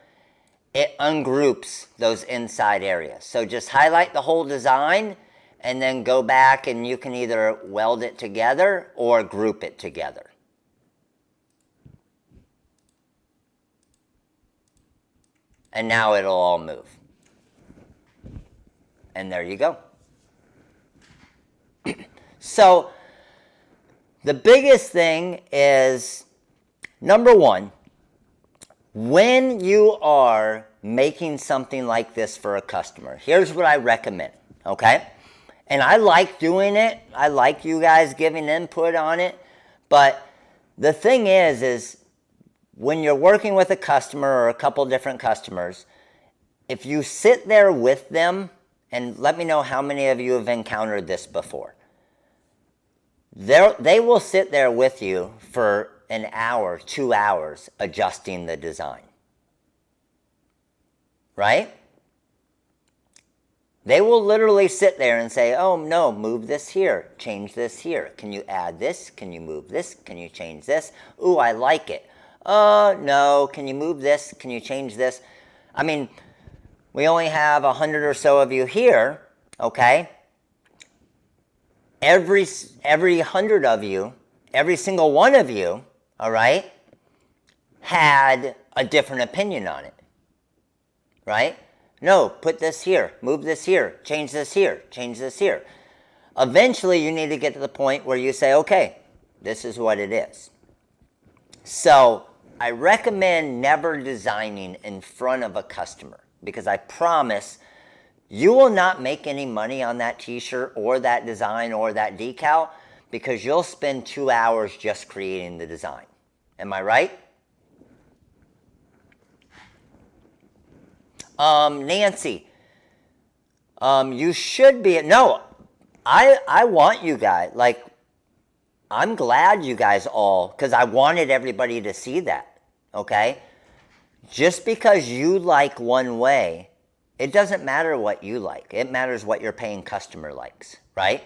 it ungroups those inside areas. So just highlight the whole design and then go back and you can either weld it together or group it together. And now it'll all move. And there you go. So the biggest thing is, number one, when you are making something like this for a customer, here's what I recommend, okay? And I like doing it. I like you guys giving input on it. But the thing is when you're working with a customer or a couple different customers, if you sit there with them, and let me know how many of you have encountered this before. They will sit there with you for an hour, 2 hours, adjusting the design. Right? They will literally sit there and say, oh no, move this here, change this here. Can you add this? Can you move this? Can you change this? Ooh, I like it. No, can you move this? Can you change this? I mean, we only have 100 or so of you here, okay? Every 100 of you, every single one of you, all right, had a different opinion on it, right? No, put this here, move this here, change this here, change this here. Eventually, you need to get to the point where you say, okay, this is what it is. So I recommend never designing in front of a customer, because I promise you will not make any money on that t-shirt or that design or that decal, because you'll spend 2 hours just creating the design. Am I right? Nancy, you should be, no, I want you guys, like, I'm glad you guys all, because I wanted everybody to see that, okay? Just because you like one way, it doesn't matter what you like. It matters what your paying customer likes, right?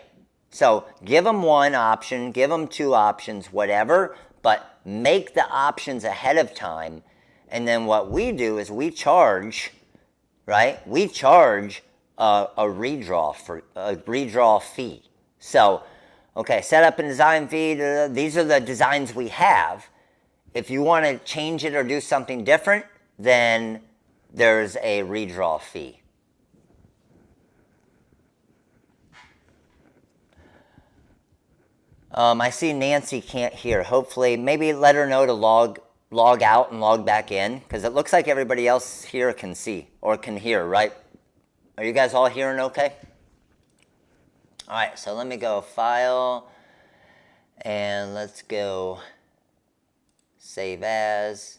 So give them one option, give them two options, whatever, but make the options ahead of time. And then what we do is we charge, right? We charge a redraw fee. So, okay, setup and design fee, these are the designs we have. If you want to change it or do something different, then there's a redraw fee. I see Nancy can't hear. Hopefully, maybe let her know to log out and log back in, because it looks like everybody else here can see or can hear, right? Are you guys all hearing okay? All right, so let me go File, and let's go Save As.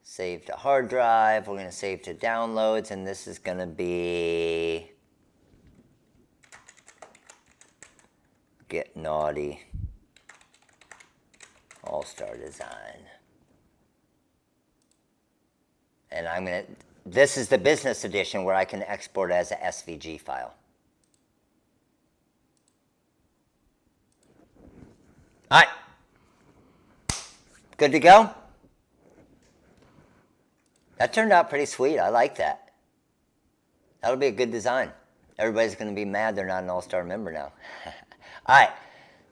Save to hard drive. We're going to save to downloads, and this is going to be Get Naughty All-Star Design. And I'm going to, this is the business edition where I can export as a SVG file. All right. Good to go? That turned out pretty sweet. I like that. That'll be a good design. Everybody's going to be mad they're not an all-star member now. All right.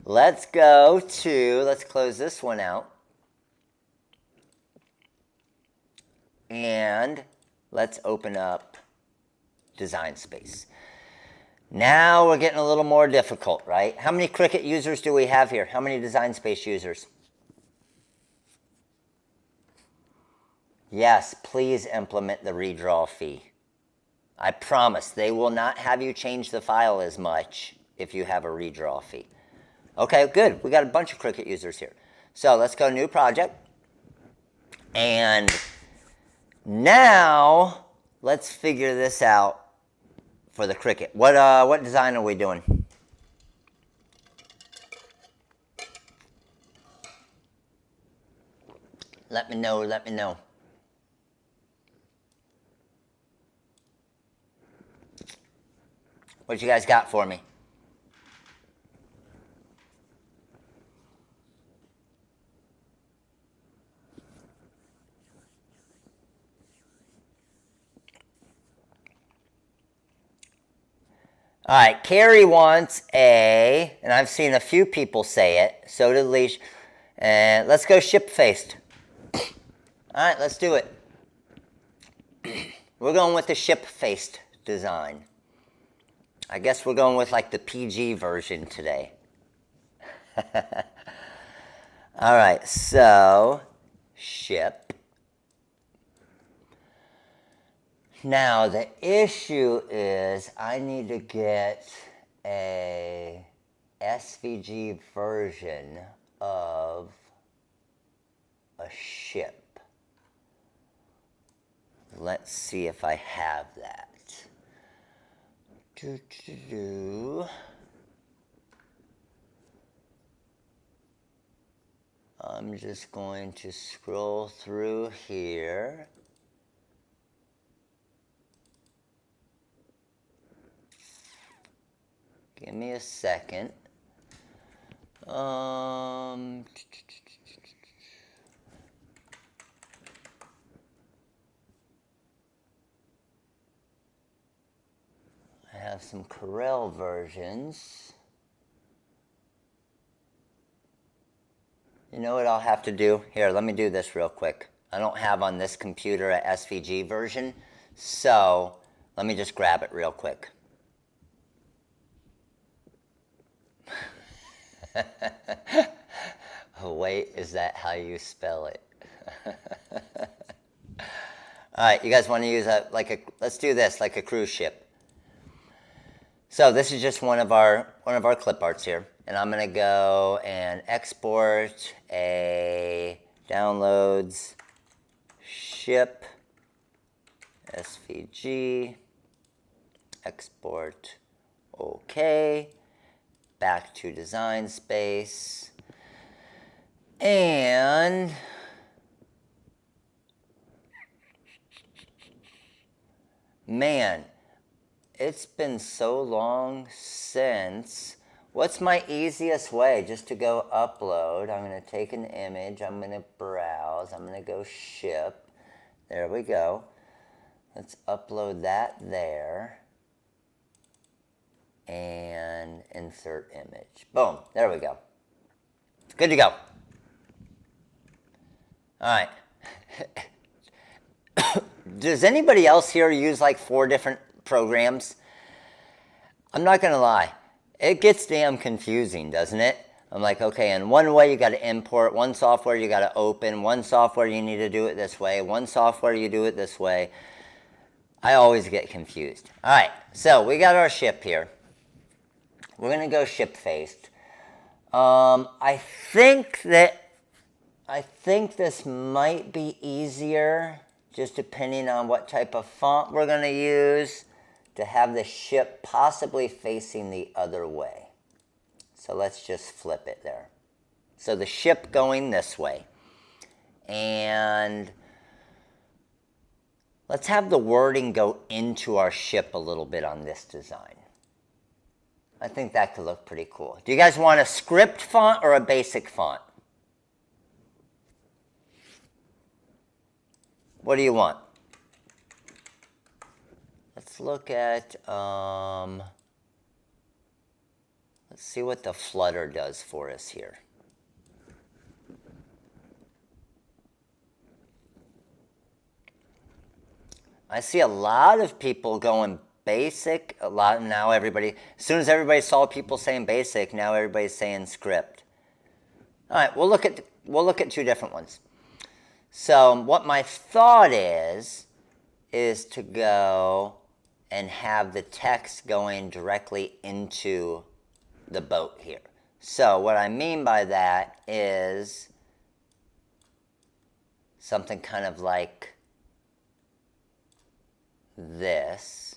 Let's go to, let's close this one out. And let's open up Design Space. Now we're getting a little more difficult, right? How many Cricut users do we have here? How many Design Space users? Yes, please implement the redraw fee. I promise they will not have you change the file as much if you have a redraw fee. Okay, good. We got a bunch of Cricut users here. So let's go new project. And now let's figure this out for the Cricut. What design are we doing? Let me know, let me know. What you guys got for me? All right, Carrie wants a, and I've seen a few people say it, so did Leash, and let's go ship-faced. All right, let's do it. We're going with the ship-faced design. I guess we're going with like the PG version today. All right, so ship. Now the issue is I need to get a SVG version of a ship. Let's see if I have that. I'm just going to scroll through here. Give me a second. I have some Corel versions. You know what I'll have to do? Here, let me do this real quick. I don't have on this computer a SVG version, so let me just grab it real quick. Oh, wait, is that how you spell it? All right, you guys want to use let's do this, like a cruise ship. So this is just one of our clip arts here, and I'm gonna go and export a downloads ship SVG, export, okay. Back to design space, and man, it's been so long since. What's my easiest way? Just to go upload. I'm going to take an image, I'm going to browse, I'm going to go ship. There we go. Let's upload that there. And insert image. Boom, there we go. Good to go. All right. Does anybody else here use like 4 different programs? I'm not gonna lie, it gets damn confusing, doesn't it? I'm like, okay, in one way you gotta import, one software you gotta open, one software you need to do it this way, one software you do it this way. I always get confused. All right, so we got our ship here. We're going to go ship-faced. I think this might be easier, just depending on what type of font we're going to use, to have the ship possibly facing the other way. So let's just flip it there. So the ship going this way. And let's have the wording go into our ship a little bit on this design. I think that could look pretty cool. Do you guys want a script font or a basic font? What do you want? Let's look at, let's see what the Flutter does for us here. I see a lot of people going basic, a lot now. Everybody, as soon as everybody saw people saying basic, now everybody's saying script. All right, we'll look at 2 different ones. So what my thought is to go and have the text going directly into the boat here. So what I mean by that is something kind of like this,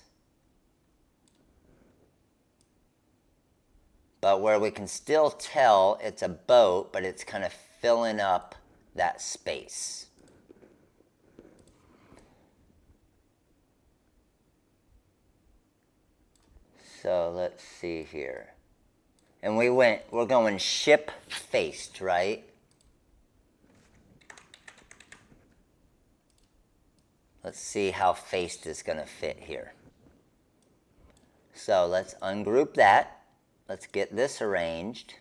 but where we can still tell it's a boat, but it's kind of filling up that space. So let's see here. And we're going ship faced, right? Let's see how faced is going to fit here. So let's ungroup that. Let's get this arranged.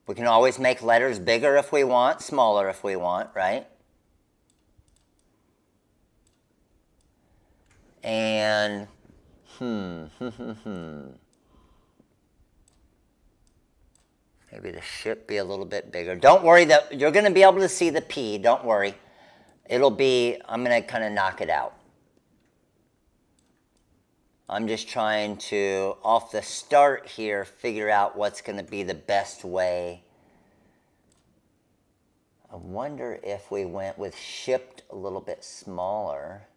We can always make letters bigger if we want, smaller if we want, right? And, maybe the ship be a little bit bigger. Don't worry, that you're going to be able to see the P. Don't worry. It'll be, I'm going to kind of knock it out. I'm just trying to, off the start here, figure out what's going to be the best way. I wonder if we went with shipped a little bit smaller.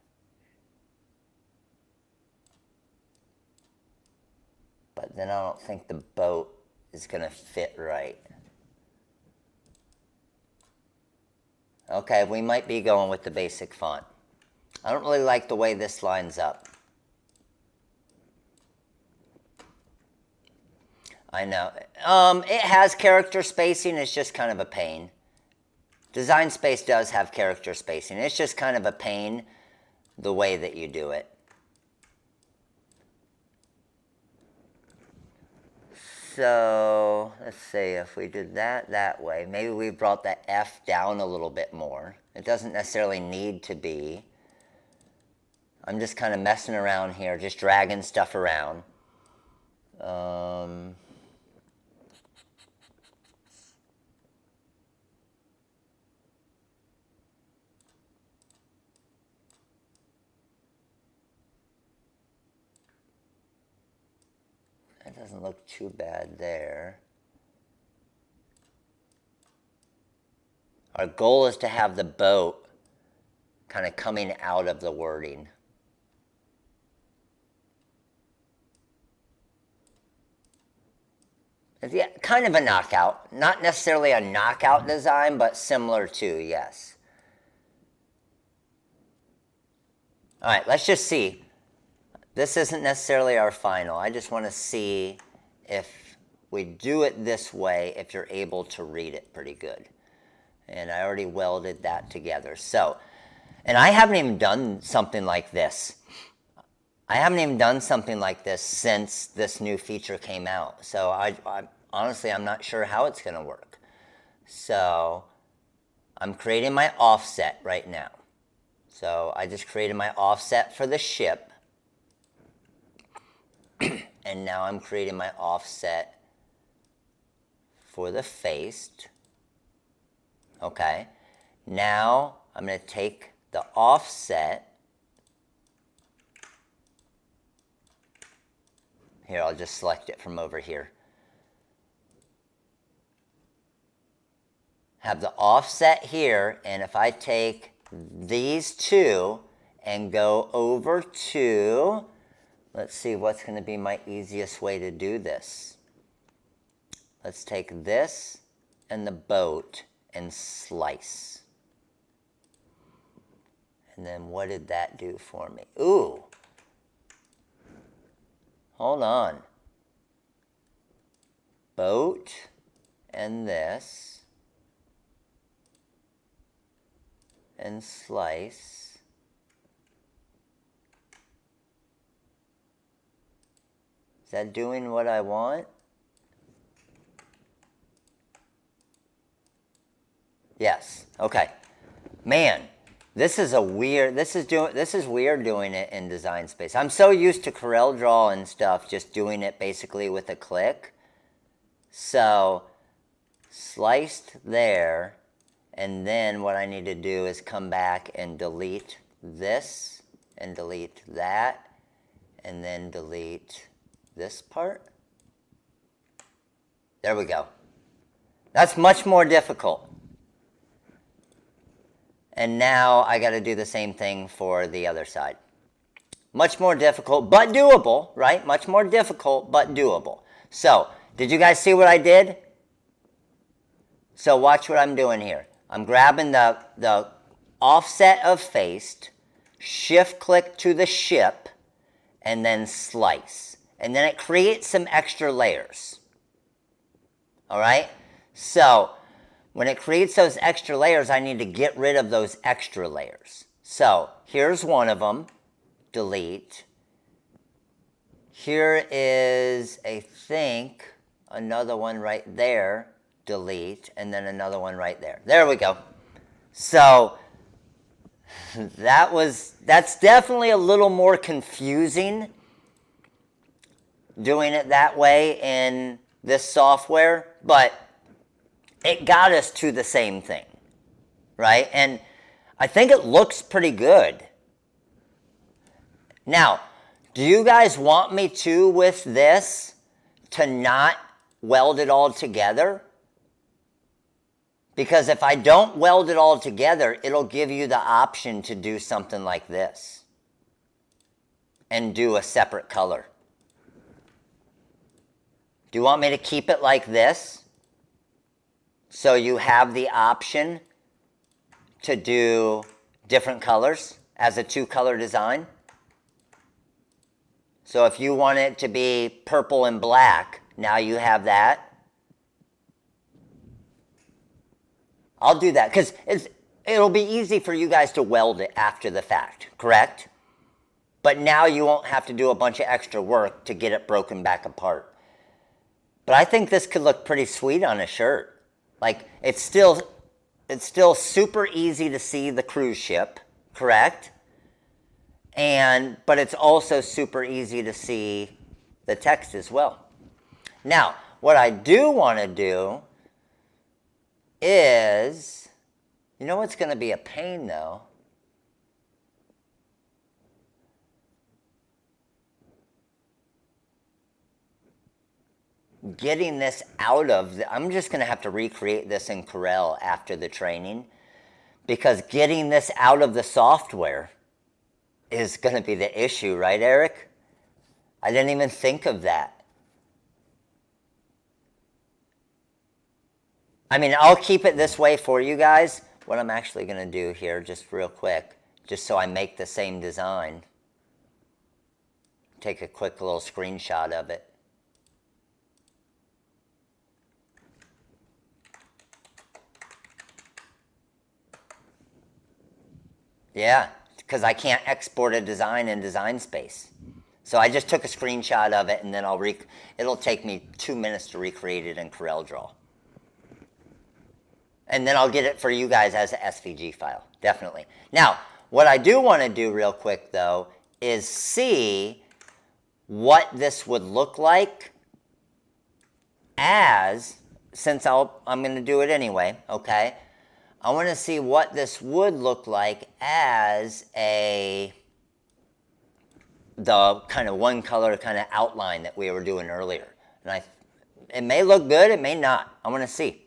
But then I don't think the boat is going to fit right. Okay, we might be going with the basic font. I don't really like the way this lines up. I know. It has character spacing. It's just kind of a pain. Design Space does have character spacing. It's just kind of a pain the way that you do it. So let's see, if we did that way, maybe we brought the F down a little bit more. It doesn't necessarily need to be. I'm just kind of messing around here, just dragging stuff around. That doesn't look too bad there. Our goal is to have the boat kind of coming out of the wording. Yeah, kind of a knockout. Not necessarily a knockout design, but similar to, yes. All right, let's just see. This isn't necessarily our final. I just want to see if we do it this way, if you're able to read it pretty good. And I already welded that together. So, and I haven't even done something like this. I haven't even done something like this since this new feature came out. So honestly, I'm not sure how it's going to work. So I'm creating my offset right now. So I just created my offset for the ship. And now I'm creating my offset for the faced. Okay. Now I'm going to take the offset. Here, I'll just select it from over here. Have the offset here, and if I take these two and go over to, let's see what's going to be my easiest way to do this. Let's take this and the boat and slice. And then what did that do for me? Ooh. Hold on. Boat and this. And slice. Is that doing what I want? Yes. Okay. Man, this is weird doing it in Design Space. I'm so used to CorelDRAW and stuff, just doing it basically with a click. So, sliced there, And then what I need to do is come back and delete this and delete that and then delete this part. There we go. That's much more difficult. And now I got to do the same thing for the other side. Much more difficult, but doable, right? Much more difficult, but doable. So, did you guys see what I did? So watch what I'm doing here. I'm grabbing the offset of faced, shift click to the ship, and then slice. And then it creates some extra layers. All right? So, when it creates those extra layers, I need to get rid of those extra layers. So, here's one of them. Delete. Here is, I think, another one right there. Delete. And then another one right there. There we go. So, that's definitely a little more confusing doing it that way in this software, but it got us to the same thing, right? And I think it looks pretty good. Now, do you guys want me to, with this, to not weld it all together? Because if I don't weld it all together, it'll give you the option to do something like this and do a separate color. Do you want me to keep it like this? So you have the option to do different colors as a two-color design. So if you want it to be purple and black, now you have that. I'll do that because it'll be easy for you guys to weld it after the fact, correct? But now you won't have to do a bunch of extra work to get it broken back apart. But I think this could look pretty sweet on a shirt. Like, it's still super easy to see the cruise ship, correct? But it's also super easy to see the text as well. Now, what I do want to do is, you know what's going to be a pain though? Getting this out of, I'm just going to have to recreate this in Corel after the training, because getting this out of the software is going to be the issue, right, Eric? I didn't even think of that. I mean, I'll keep it this way for you guys. What I'm actually going to do here, just real quick, just so I make the same design, take a quick little screenshot of it. Yeah, because I can't export a design in Design Space. So I just took a screenshot of it, and then it'll take me 2 minutes to recreate it in CorelDRAW. And then I'll get it for you guys as an SVG file, definitely. Now, what I do want to do real quick, though, is see what this would look like as, since I'm going to do it anyway, okay? I want to see what this would look like as the kind of one color kind of outline that we were doing earlier. And it may look good, it may not. I want to see.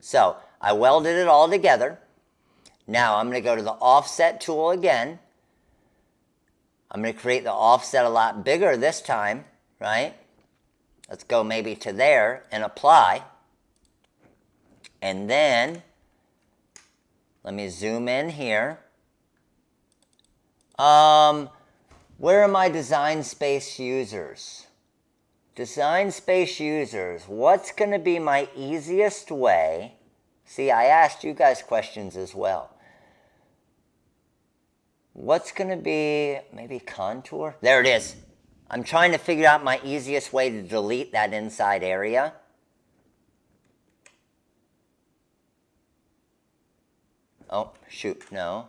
So I welded it all together. Now I'm going to go to the offset tool again. I'm going to create the offset a lot bigger this time, right? Let's go maybe to there and apply. And then let me zoom in here. Where are my Design Space users? Design Space users, what's going to be my easiest way? See, I asked you guys questions as well. What's going to be, maybe contour? There it is. I'm trying to figure out my easiest way to delete that inside area. Oh, shoot, no.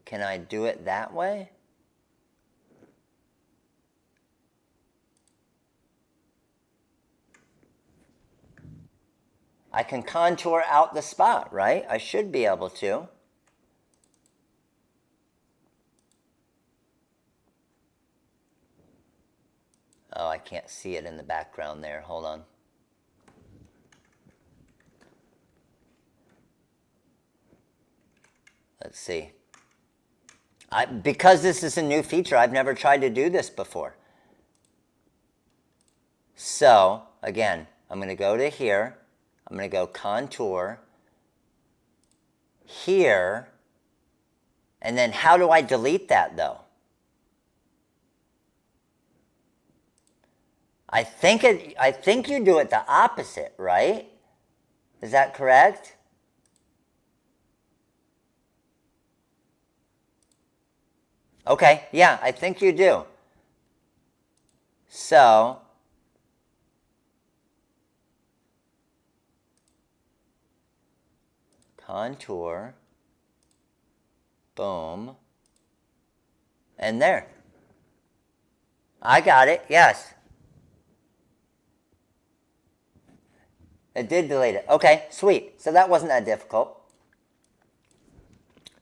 Can I do it that way? I can contour out the spot, right? I should be able to. Oh, I can't see it in the background there. Hold on. Let's see. Because this is a new feature, I've never tried to do this before. So, again, I'm going to go to here. I'm going to go contour. Here. And then how do I delete that, though? I think you do it the opposite, right? Is that correct? Okay, yeah, I think you do. So, contour, boom, and there. I got it, yes. It did delete it. Okay, sweet. So that wasn't that difficult.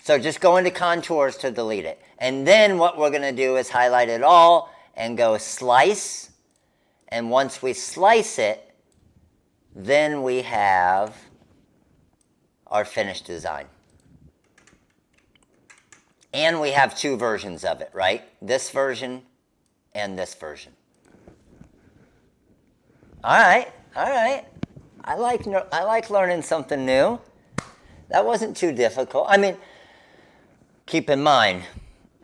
So just go into contours to delete it. And then what we're going to do is highlight it all and go slice. And once we slice it, then we have our finished design. And we have two versions of it, right? This version and this version. All right, all right. I like learning something new. That wasn't too difficult. I mean, keep in mind,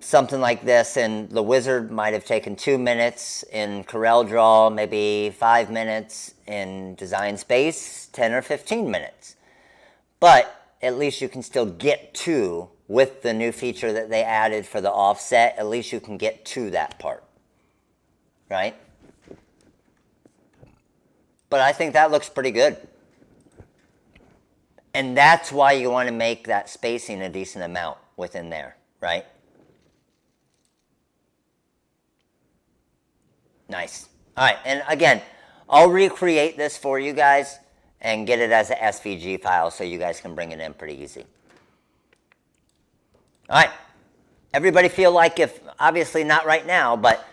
something like this in the Wizard might have taken 2 minutes, in CorelDRAW maybe 5 minutes, in Design Space 10 or 15 minutes. But at least you can still get to, with the new feature that they added for the offset, at least you can get to that part, right? But I think that looks pretty good. And that's why you want to make that spacing a decent amount within there, right? Nice. All right, and again, I'll recreate this for you guys and get it as a SVG file so you guys can bring it in pretty easy. All right, everybody feel like, if obviously not right now, but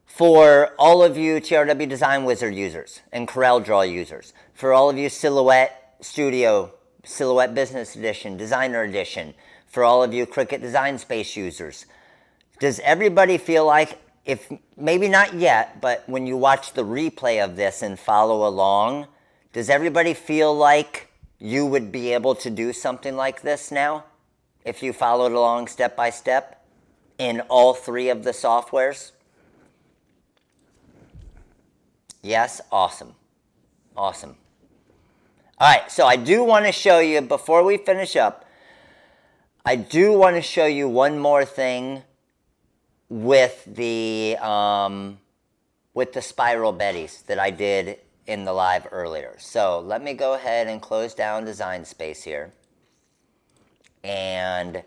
for all of you TRW Design Wizard users and CorelDRAW users, for all of you Silhouette Studio, Silhouette Business Edition, Designer Edition, for all of you Cricut Design Space users, does everybody feel like, if maybe not yet, but when you watch the replay of this and follow along, does everybody feel like you would be able to do something like this now if you followed along step by step in all three of the softwares? Yes, awesome. Awesome. All right, so I do want to show you, before we finish up, I do want to show you one more thing with the spiral Bettys that I did in the live earlier. So let me go ahead and close down Design Space here. And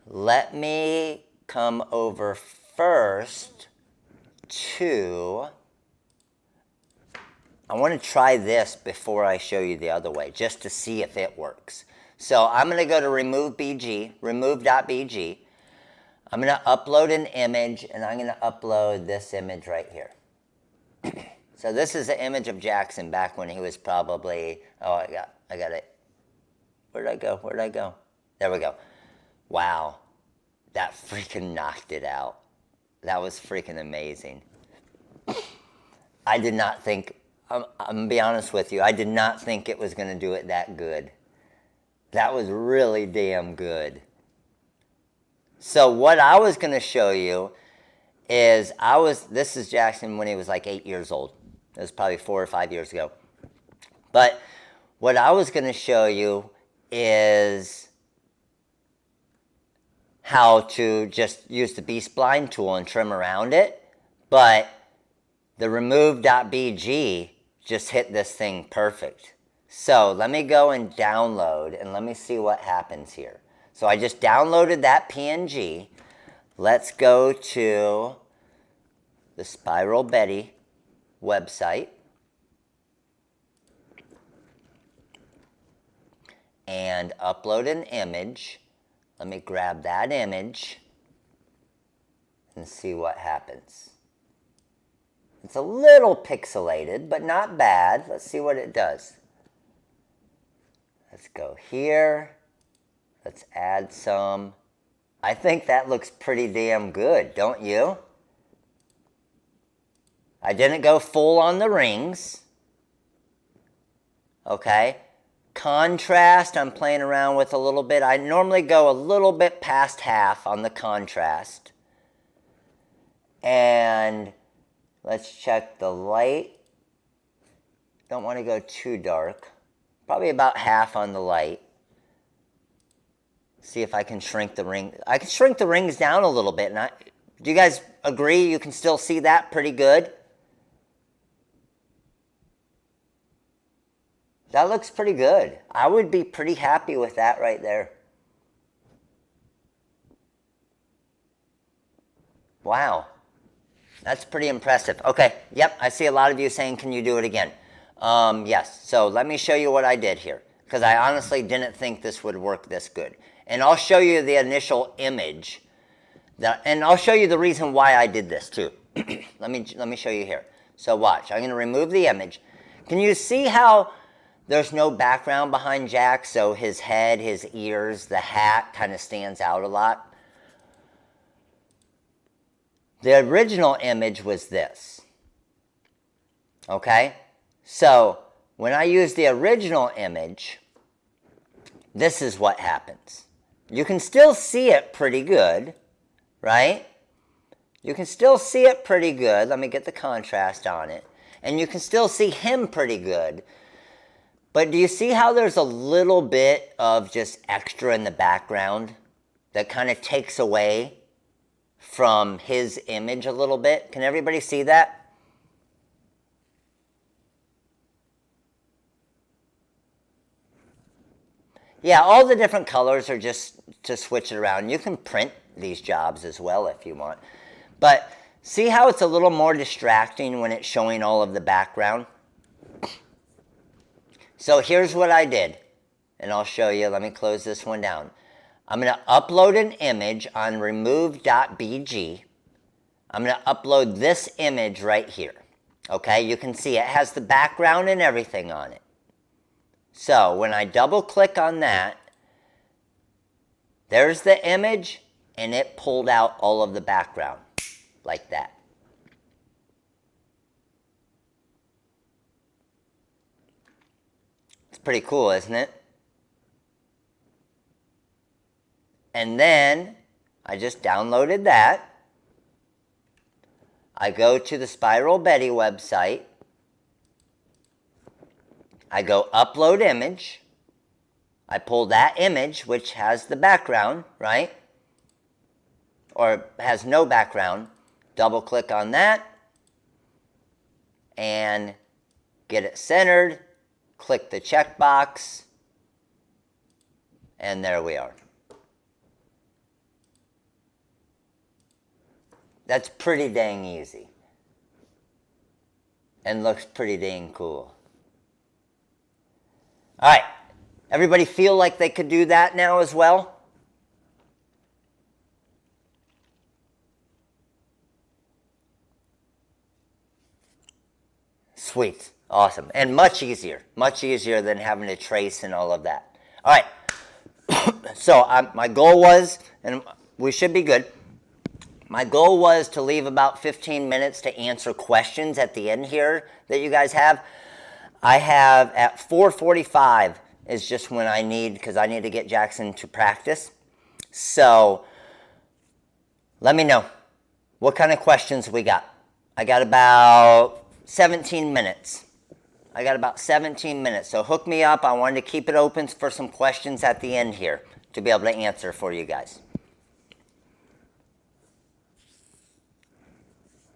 let me come over first to, I want to try this before I show you the other way, just to see if it works. So I'm going to go to remove BG, remove.bg. I'm going to upload an image, and I'm going to upload this image right here. So this is an image of Jackson back when he was probably, oh, I got it. Where'd I go? Where'd I go? There we go. Wow. That freaking knocked it out. That was freaking amazing. I did not think, I'm going to be honest with you, I did not think it was going to do it that good. That was really damn good. So what I was going to show you is, this is Jackson when he was like 8 years old. It was probably 4 or 5 years ago. But what I was going to show you is how to just use the B-spline tool and trim around it. But the remove.bg just hit this thing perfect. So let me go and download, and let me see what happens here. So I just downloaded that PNG. Let's go to the Spiral Betty website. and upload an image. Let me grab that image and see what happens. It's a little pixelated, but not bad. Let's see what it does. Let's go here. Let's add some. I think that looks pretty damn good, don't you? I didn't go full on the rings. Okay. Contrast, I'm playing around with a little bit. I normally go a little bit past half on the contrast. And let's check the light. Don't want to go too dark. Probably about half on the light. See if I can shrink the ring. I can shrink the rings down a little bit. And do you guys agree you can still see that pretty good? That looks pretty good. I would be pretty happy with that right there. Wow. That's pretty impressive. Okay, yep, I see a lot of you saying, can you do it again? Yes, so let me show you what I did here, because I honestly didn't think this would work this good. And I'll show you the initial image, and I'll show you the reason why I did this too. Let me show you here. So watch, I'm going to remove the image. Can you see how there's no background behind Jack, so his head, his ears, the hat kind of stands out a lot? The original image was this. Okay? So, when I use the original image, this is what happens. You can still see it pretty good, right? You can still see it pretty good. Let me get the contrast on it. And you can still see him pretty good. But do you see how there's a little bit of just extra in the background that kind of takes away from his image a little bit? Can everybody see that? Yeah, all the different colors are just to switch it around. You can print these jobs as well if you want. But see how it's a little more distracting when it's showing all of the background? So here's what I did, and I'll show you. Let me close this one down. I'm going to upload an image on remove.bg. I'm going to upload this image right here. Okay, you can see it has the background and everything on it. So when I double click on that, there's the image, and it pulled out all of the background like that. It's pretty cool, isn't it? And then I just downloaded that. I go to the Spiral Betty website. I go upload image. I pull that image, which has the background, right? Or has no background. Double click on that and get it centered. Click the checkbox, and there we are. That's pretty dang easy and looks pretty dang cool. All right, everybody feel like they could do that now as well? Sweet, awesome, and much easier than having to trace and all of that. All right, so my goal was, and we should be good, my goal was to leave about 15 minutes to answer questions at the end here that you guys have. I have at 4:45 is just when I need, because I need to get Jackson to practice. So let me know what kind of questions we got. I got about 17 minutes. So hook me up. I wanted to keep it open for some questions at the end here to be able to answer for you guys.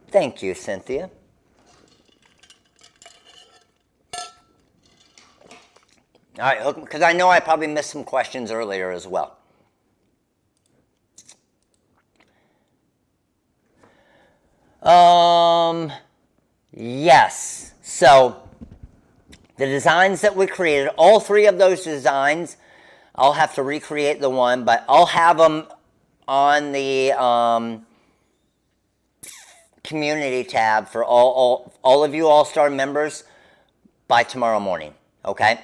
Thank you, Cynthia. All right, because I know I probably missed some questions earlier as well. So the designs that we created, all three of those designs, I'll have to recreate the one, but I'll have them on the community tab for all of you All-Star members by tomorrow morning, okay?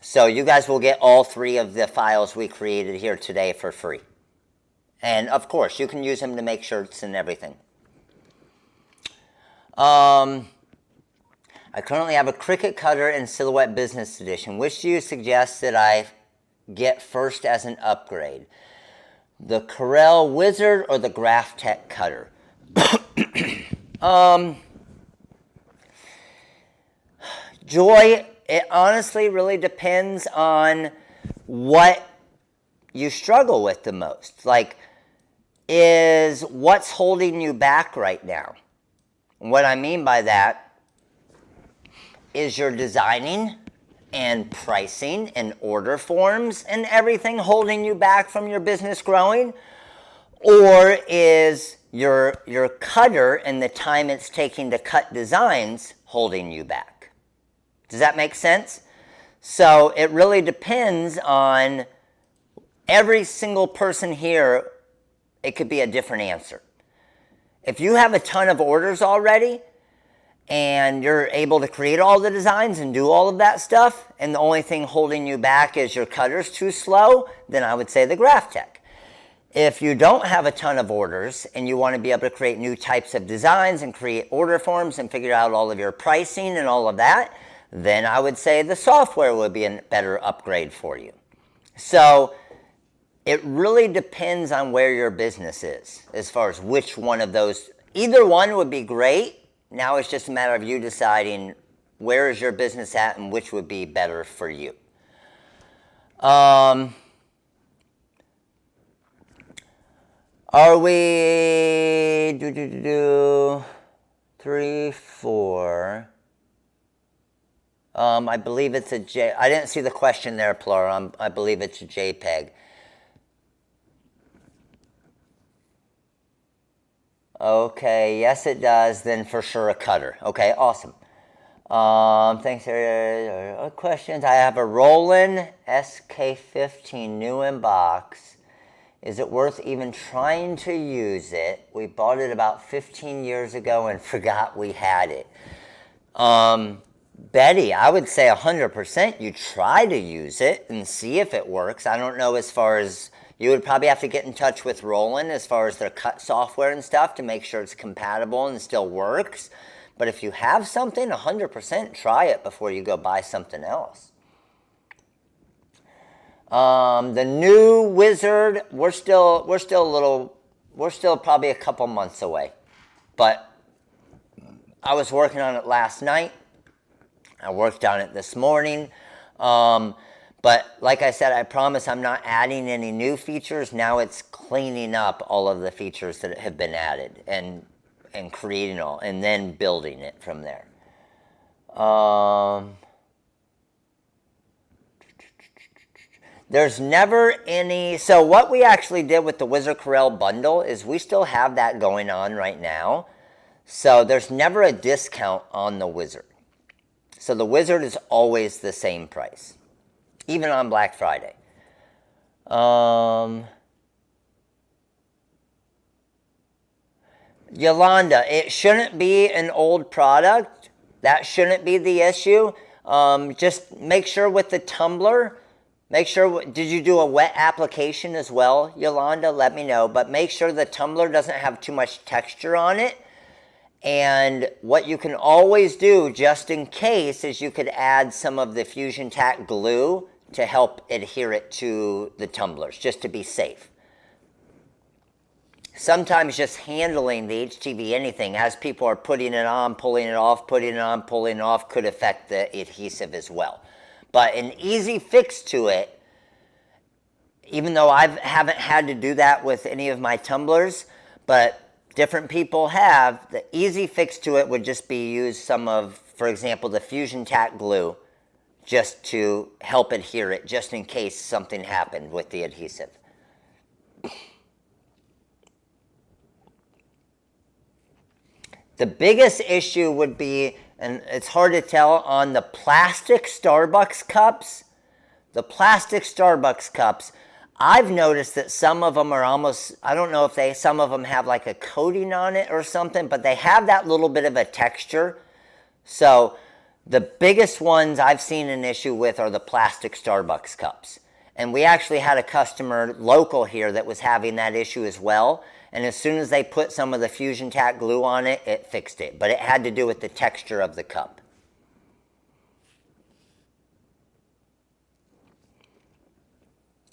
So you guys will get all 3 of the files we created here today for free. And of course, you can use them to make shirts and everything. I currently have a Cricut Cutter and Silhouette Business Edition. Which do you suggest that I get first as an upgrade? The Corel Wizard or the GraphTech Cutter? Joy, it honestly really depends on what you struggle with the most. Like, is what's holding you back right now? What I mean by that is your designing and pricing and order forms and everything holding you back from your business growing? Or is your cutter and the time it's taking to cut designs holding you back? Does that make sense? So it really depends on every single person here. It could be a different answer. If you have a ton of orders already and you're able to create all the designs and do all of that stuff, and the only thing holding you back is your cutter's too slow, then I would say the GraphTech. If you don't have a ton of orders and you want to be able to create new types of designs and create order forms and figure out all of your pricing and all of that, then I would say the software would be a better upgrade for you. So it really depends on where your business is as far as which one of those. Either one would be great. Now it's just a matter of you deciding where is your business at and which would be better for you. Are we 3, 4? I believe it's a J. I didn't see the question there, Plura. I believe it's a JPEG. Okay, yes it does. Then for sure a cutter. Okay, awesome. Thanks for questions. I have a Roland SK15 new in box. Is it worth even trying to use it? We bought it about 15 years ago and forgot we had it. Betty, I would say 100% you try to use it and see if it works. I don't know, as far as you would probably have to get in touch with Roland as far as their cut software and stuff to make sure it's compatible and still works. But if you have something, 100% try it before you go buy something else. The new Wizard, we're still probably a couple months away. But I was working on it last night. I worked on it this morning. But like I said, I promise I'm not adding any new features. Now it's cleaning up all of the features that have been added and creating all, and then building it from there. There's never any, so what we actually did with the Wizard Corel bundle is we still have that going on right now. So there's never a discount on the Wizard. So the Wizard is always the same price, even on Black Friday. Yolanda, it shouldn't be an old product. That shouldn't be the issue. Just make sure with the tumbler, make sure, did you do a wet application as well, Yolanda? Let me know. But make sure the tumbler doesn't have too much texture on it. And what you can always do, just in case, is you could add some of the Fusion Tack glue to help adhere it to the tumblers, just to be safe. Sometimes just handling the HTV anything, as people are putting it on, pulling it off, putting it on, pulling it off, could affect the adhesive as well. But an easy fix to it, even though I haven't had to do that with any of my tumblers, but different people have, the easy fix to it would just be use some of, for example, the Fusion Tack glue, just to help adhere it, just in case something happened with the adhesive. The biggest issue would be, and it's hard to tell, on the plastic Starbucks cups, The plastic Starbucks cups, I've noticed that some of them are almost, I don't know if some of them have like a coating on it or something, but they have that little bit of a texture. So the biggest ones I've seen an issue with are the plastic Starbucks cups. And we actually had a customer local here that was having that issue as well. And as soon as they put some of the Fusion Tack glue on it, it fixed it. But it had to do with the texture of the cup.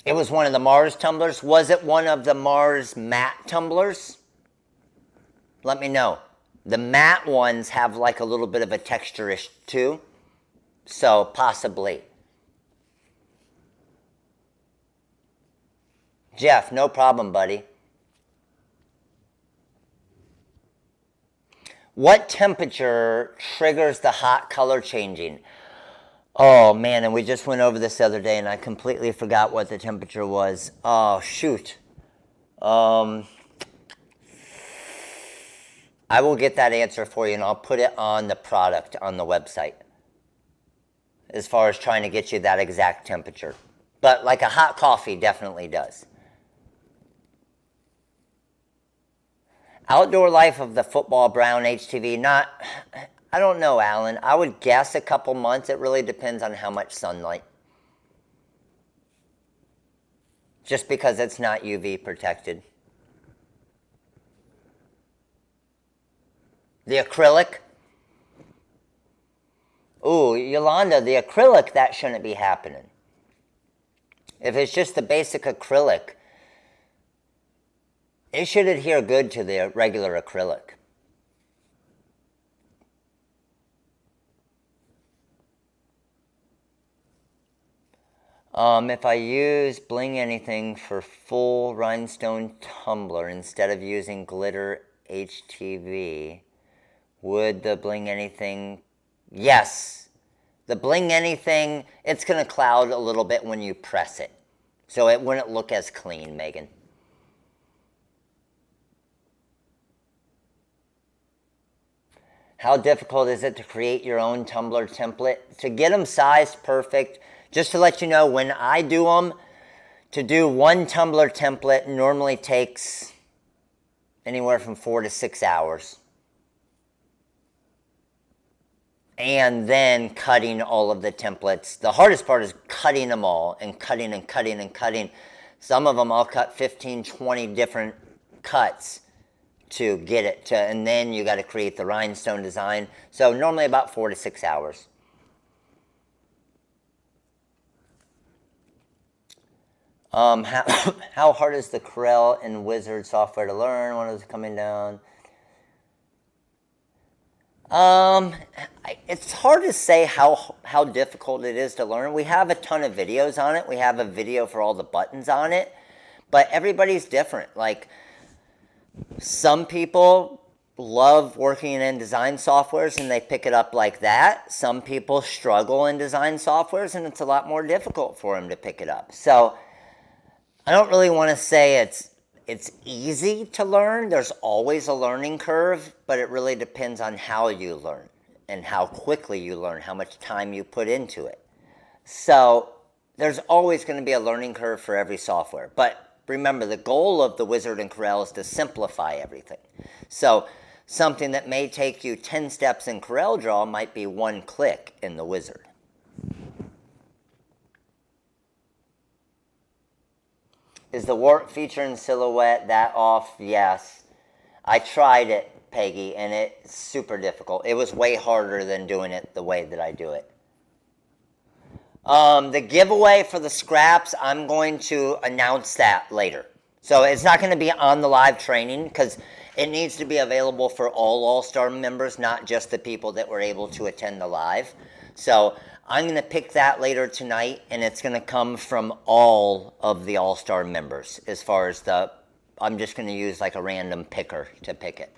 It was one of the Mars tumblers. Was it one of the Mars matte tumblers? Let me know. The matte ones have like a little bit of a texture-ish too. So possibly. Jeff, no problem, buddy. What temperature triggers the hot color changing? Oh man, and we just went over this the other day and I completely forgot what the temperature was. Oh shoot. I will get that answer for you and I'll put it on the product on the website. As far as trying to get you that exact temperature. But like a hot coffee definitely does. Outdoor life of the football brown HTV, I don't know, Alan. I would guess a couple months. It really depends on how much sunlight. Just because it's not UV protected. The acrylic. Ooh, Yolanda, the acrylic, that shouldn't be happening. If it's just the basic acrylic, it should adhere good to the regular acrylic. If I use Bling Anything for full rhinestone tumbler instead of using glitter HTV, would the Bling Anything... Yes. The Bling Anything, it's going to cloud a little bit when you press it. So it wouldn't look as clean, Megan. How difficult is it to create your own tumbler template? To get them sized perfect, just to let you know, when I do them, to do one tumbler template normally takes anywhere from 4 to 6 hours. And then cutting all of the templates. The hardest part is cutting them all and cutting and cutting and cutting. Some of them I'll cut 15, 20 different cuts to get it to, and then you got to create the rhinestone design. So normally about 4 to 6 hours. How hard is the Corel and Wizard software to learn? When is it coming down? It's hard to say how difficult it is to learn. We have a ton of videos on it. We have a video for all the buttons on it, but everybody's different. Like, some people love working in design softwares and they pick it up like that. Some people struggle in design softwares and it's a lot more difficult for them to pick it up. So I don't really want to say it's easy to learn. There's always a learning curve, but it really depends on how you learn and how quickly you learn, how much time you put into it. So there's always going to be a learning curve for every software. But remember, the goal of the Wizard and Corel is to simplify everything. So something that may take you 10 steps in CorelDRAW might be 1 click in the Wizard. Is the warp feature in Silhouette that off? Yes. I tried it, Peggy, and it's super difficult. It was way harder than doing it the way that I do it. The giveaway for the scraps, I'm going to announce that later. So it's not going to be on the live training because it needs to be available for all All-Star members, not just the people that were able to attend the live. So I'm going to pick that later tonight, and it's going to come from all of the All-Star members as far as I'm just going to use like a random picker to pick it.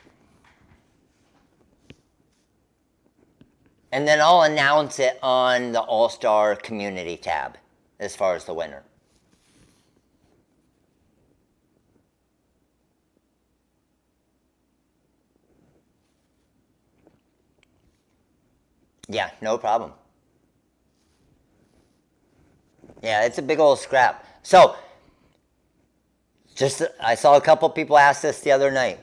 And then I'll announce it on the All-Star Community tab as far as the winner. Yeah, no problem. Yeah, it's a big old scrap. So, I saw a couple people ask this the other night.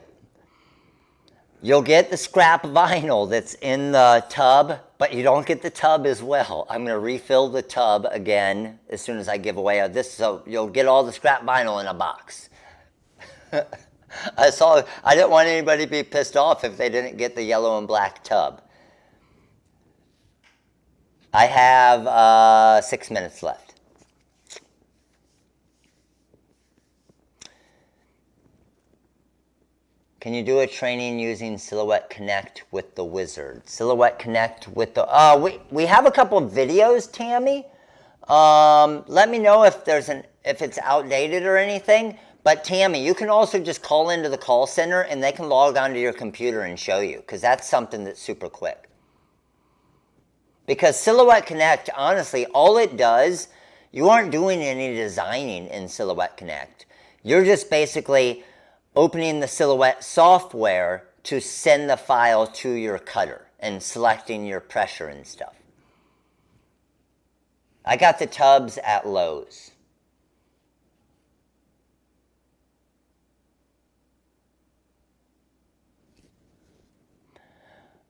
You'll get the scrap vinyl that's in the tub, but you don't get the tub as well. I'm going to refill the tub again as soon as I give away this, so you'll get all the scrap vinyl in a box. I didn't want anybody to be pissed off if they didn't get the yellow and black tub. I have 6 minutes left. Can you do a training using Silhouette Connect with the Wizard? Silhouette Connect with the... we have a couple of videos, Tammy. Let me know if it's outdated or anything. But Tammy, you can also just call into the call center and they can log onto your computer and show you, because that's something that's super quick. Because Silhouette Connect, honestly, all it does, you aren't doing any designing in Silhouette Connect. You're just basically opening the Silhouette software to send the file to your cutter and selecting your pressure and stuff. I got the tubs at Lowe's.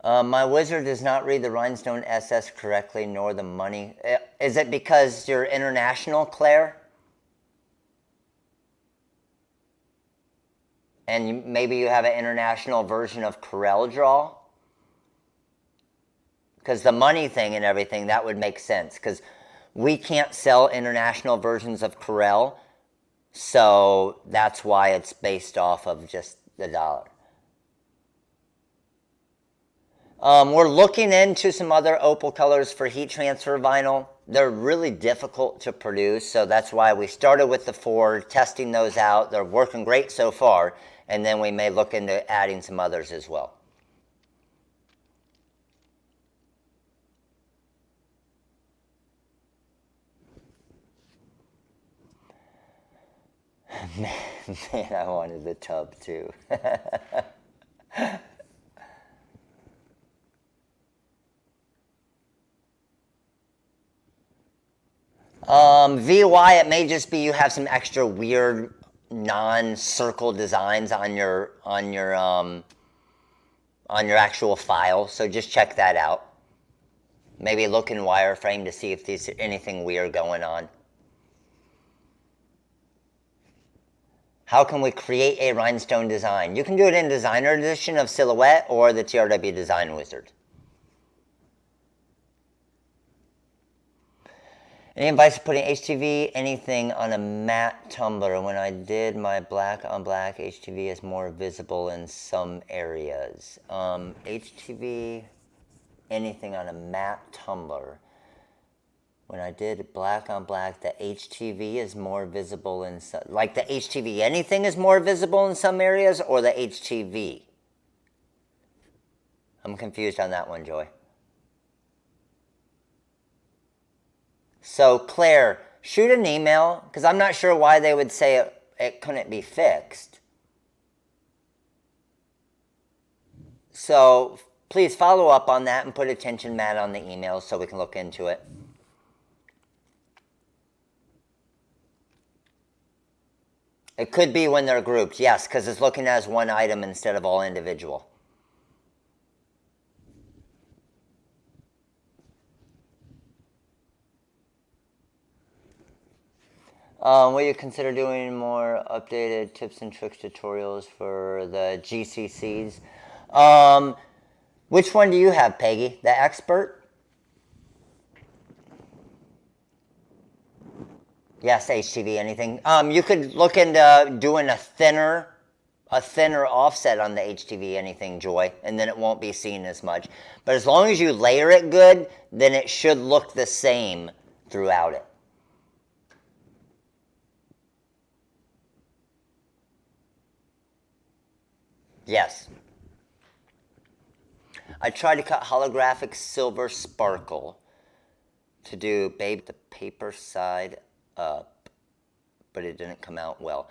My wizard does not read the Rhinestone SS correctly, nor the money. Is it because you're international, Claire? And maybe you have an international version of Corel Draw? Because the money thing and everything, that would make sense. Because we can't sell international versions of Corel, so that's why it's based off of just the dollar. We're looking into some other opal colors for heat transfer vinyl. They're really difficult to produce, so that's why we started with the 4, testing those out. They're working great so far, and then we may look into adding some others as well. Man, I wanted the tub too. VY, it may just be you have some extra weird non-circle designs on your actual file, so just check that out. Maybe look in wireframe to see if there's anything weird going on. How can we create a rhinestone design? You can do it in Designer Edition of Silhouette or the TRW Design Wizard. Any advice for putting HTV anything on a matte tumbler? When I did my black on black, HTV is more visible in some areas. HTV anything on a matte tumbler. When I did black on black, the HTV is more visible in some... Like the HTV anything is more visible in some areas, or the HTV? I'm confused on that one, Joy. So, Claire, shoot an email, because I'm not sure why they would say it couldn't be fixed. So, please follow up on that and put attention, Matt, on the email so we can look into it. It could be when they're grouped, yes, because it's looking as one item instead of all individual. Will you consider doing more updated tips and tricks tutorials for the GCCs? Which one do you have, Peggy? The Expert? Yes, HTV, anything. You could look into doing a thinner offset on the HTV anything, Joy, and then it won't be seen as much. But as long as you layer it good, then it should look the same throughout it. Yes. I tried to cut holographic silver sparkle to do babe the paper side up, but it didn't come out well.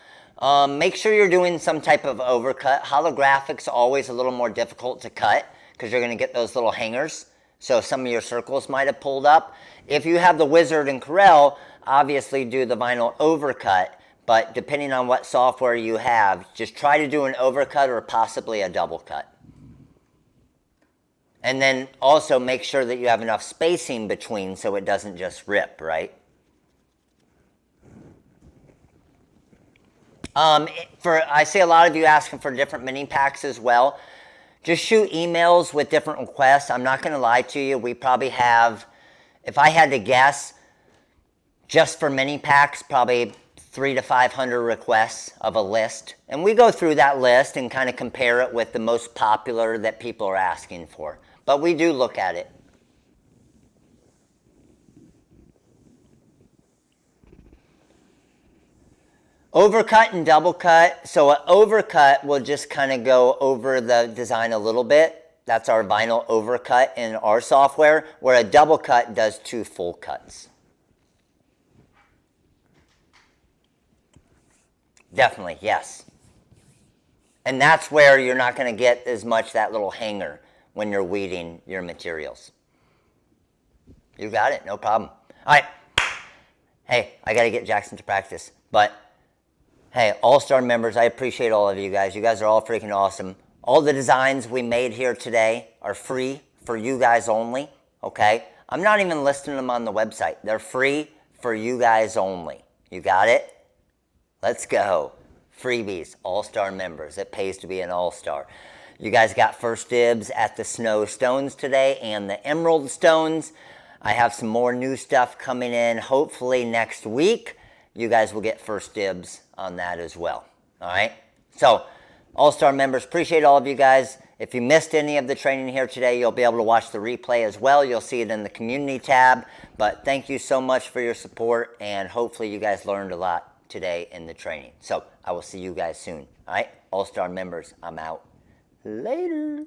Make sure you're doing some type of overcut. Holographic's always a little more difficult to cut because you're going to get those little hangers So some of your circles might have pulled up. If you have the Wizard and Corel, obviously do the vinyl overcut. But depending on what software you have, just try to do an overcut or possibly a double cut. And then also make sure that you have enough spacing between so it doesn't just rip, right? I see a lot of you asking for different mini packs as well. Just shoot emails with different requests. I'm not going to lie to you. We probably have, if I had to guess, just for mini packs, probably 300 to 500 requests of a list. And we go through that list and kind of compare it with the most popular that people are asking for. But we do look at it. Overcut and double cut. So an overcut will just kind of go over the design a little bit. That's our vinyl overcut in our software, where a double cut does 2 full cuts. Definitely, yes. And that's where you're not going to get as much that little hanger when you're weeding your materials. You got it, no problem. All right. Hey, I got to get Jackson to practice. But, hey, All-Star members, I appreciate all of you guys. You guys are all freaking awesome. All the designs we made here today are free for you guys only, okay? I'm not even listing them on the website. They're free for you guys only. You got it? Let's go. Freebies, All-Star members. It pays to be an All-Star. You guys got first dibs at the Snow Stones today and the Emerald Stones. I have some more new stuff coming in hopefully next week. You guys will get first dibs on that as well. All right? So, All-Star members, appreciate all of you guys. If you missed any of the training here today, you'll be able to watch the replay as well. You'll see it in the community tab. But thank you so much for your support, and hopefully you guys learned a lot today in the training. So, I will see you guys soon. All right? All-Star members, I'm out. Later.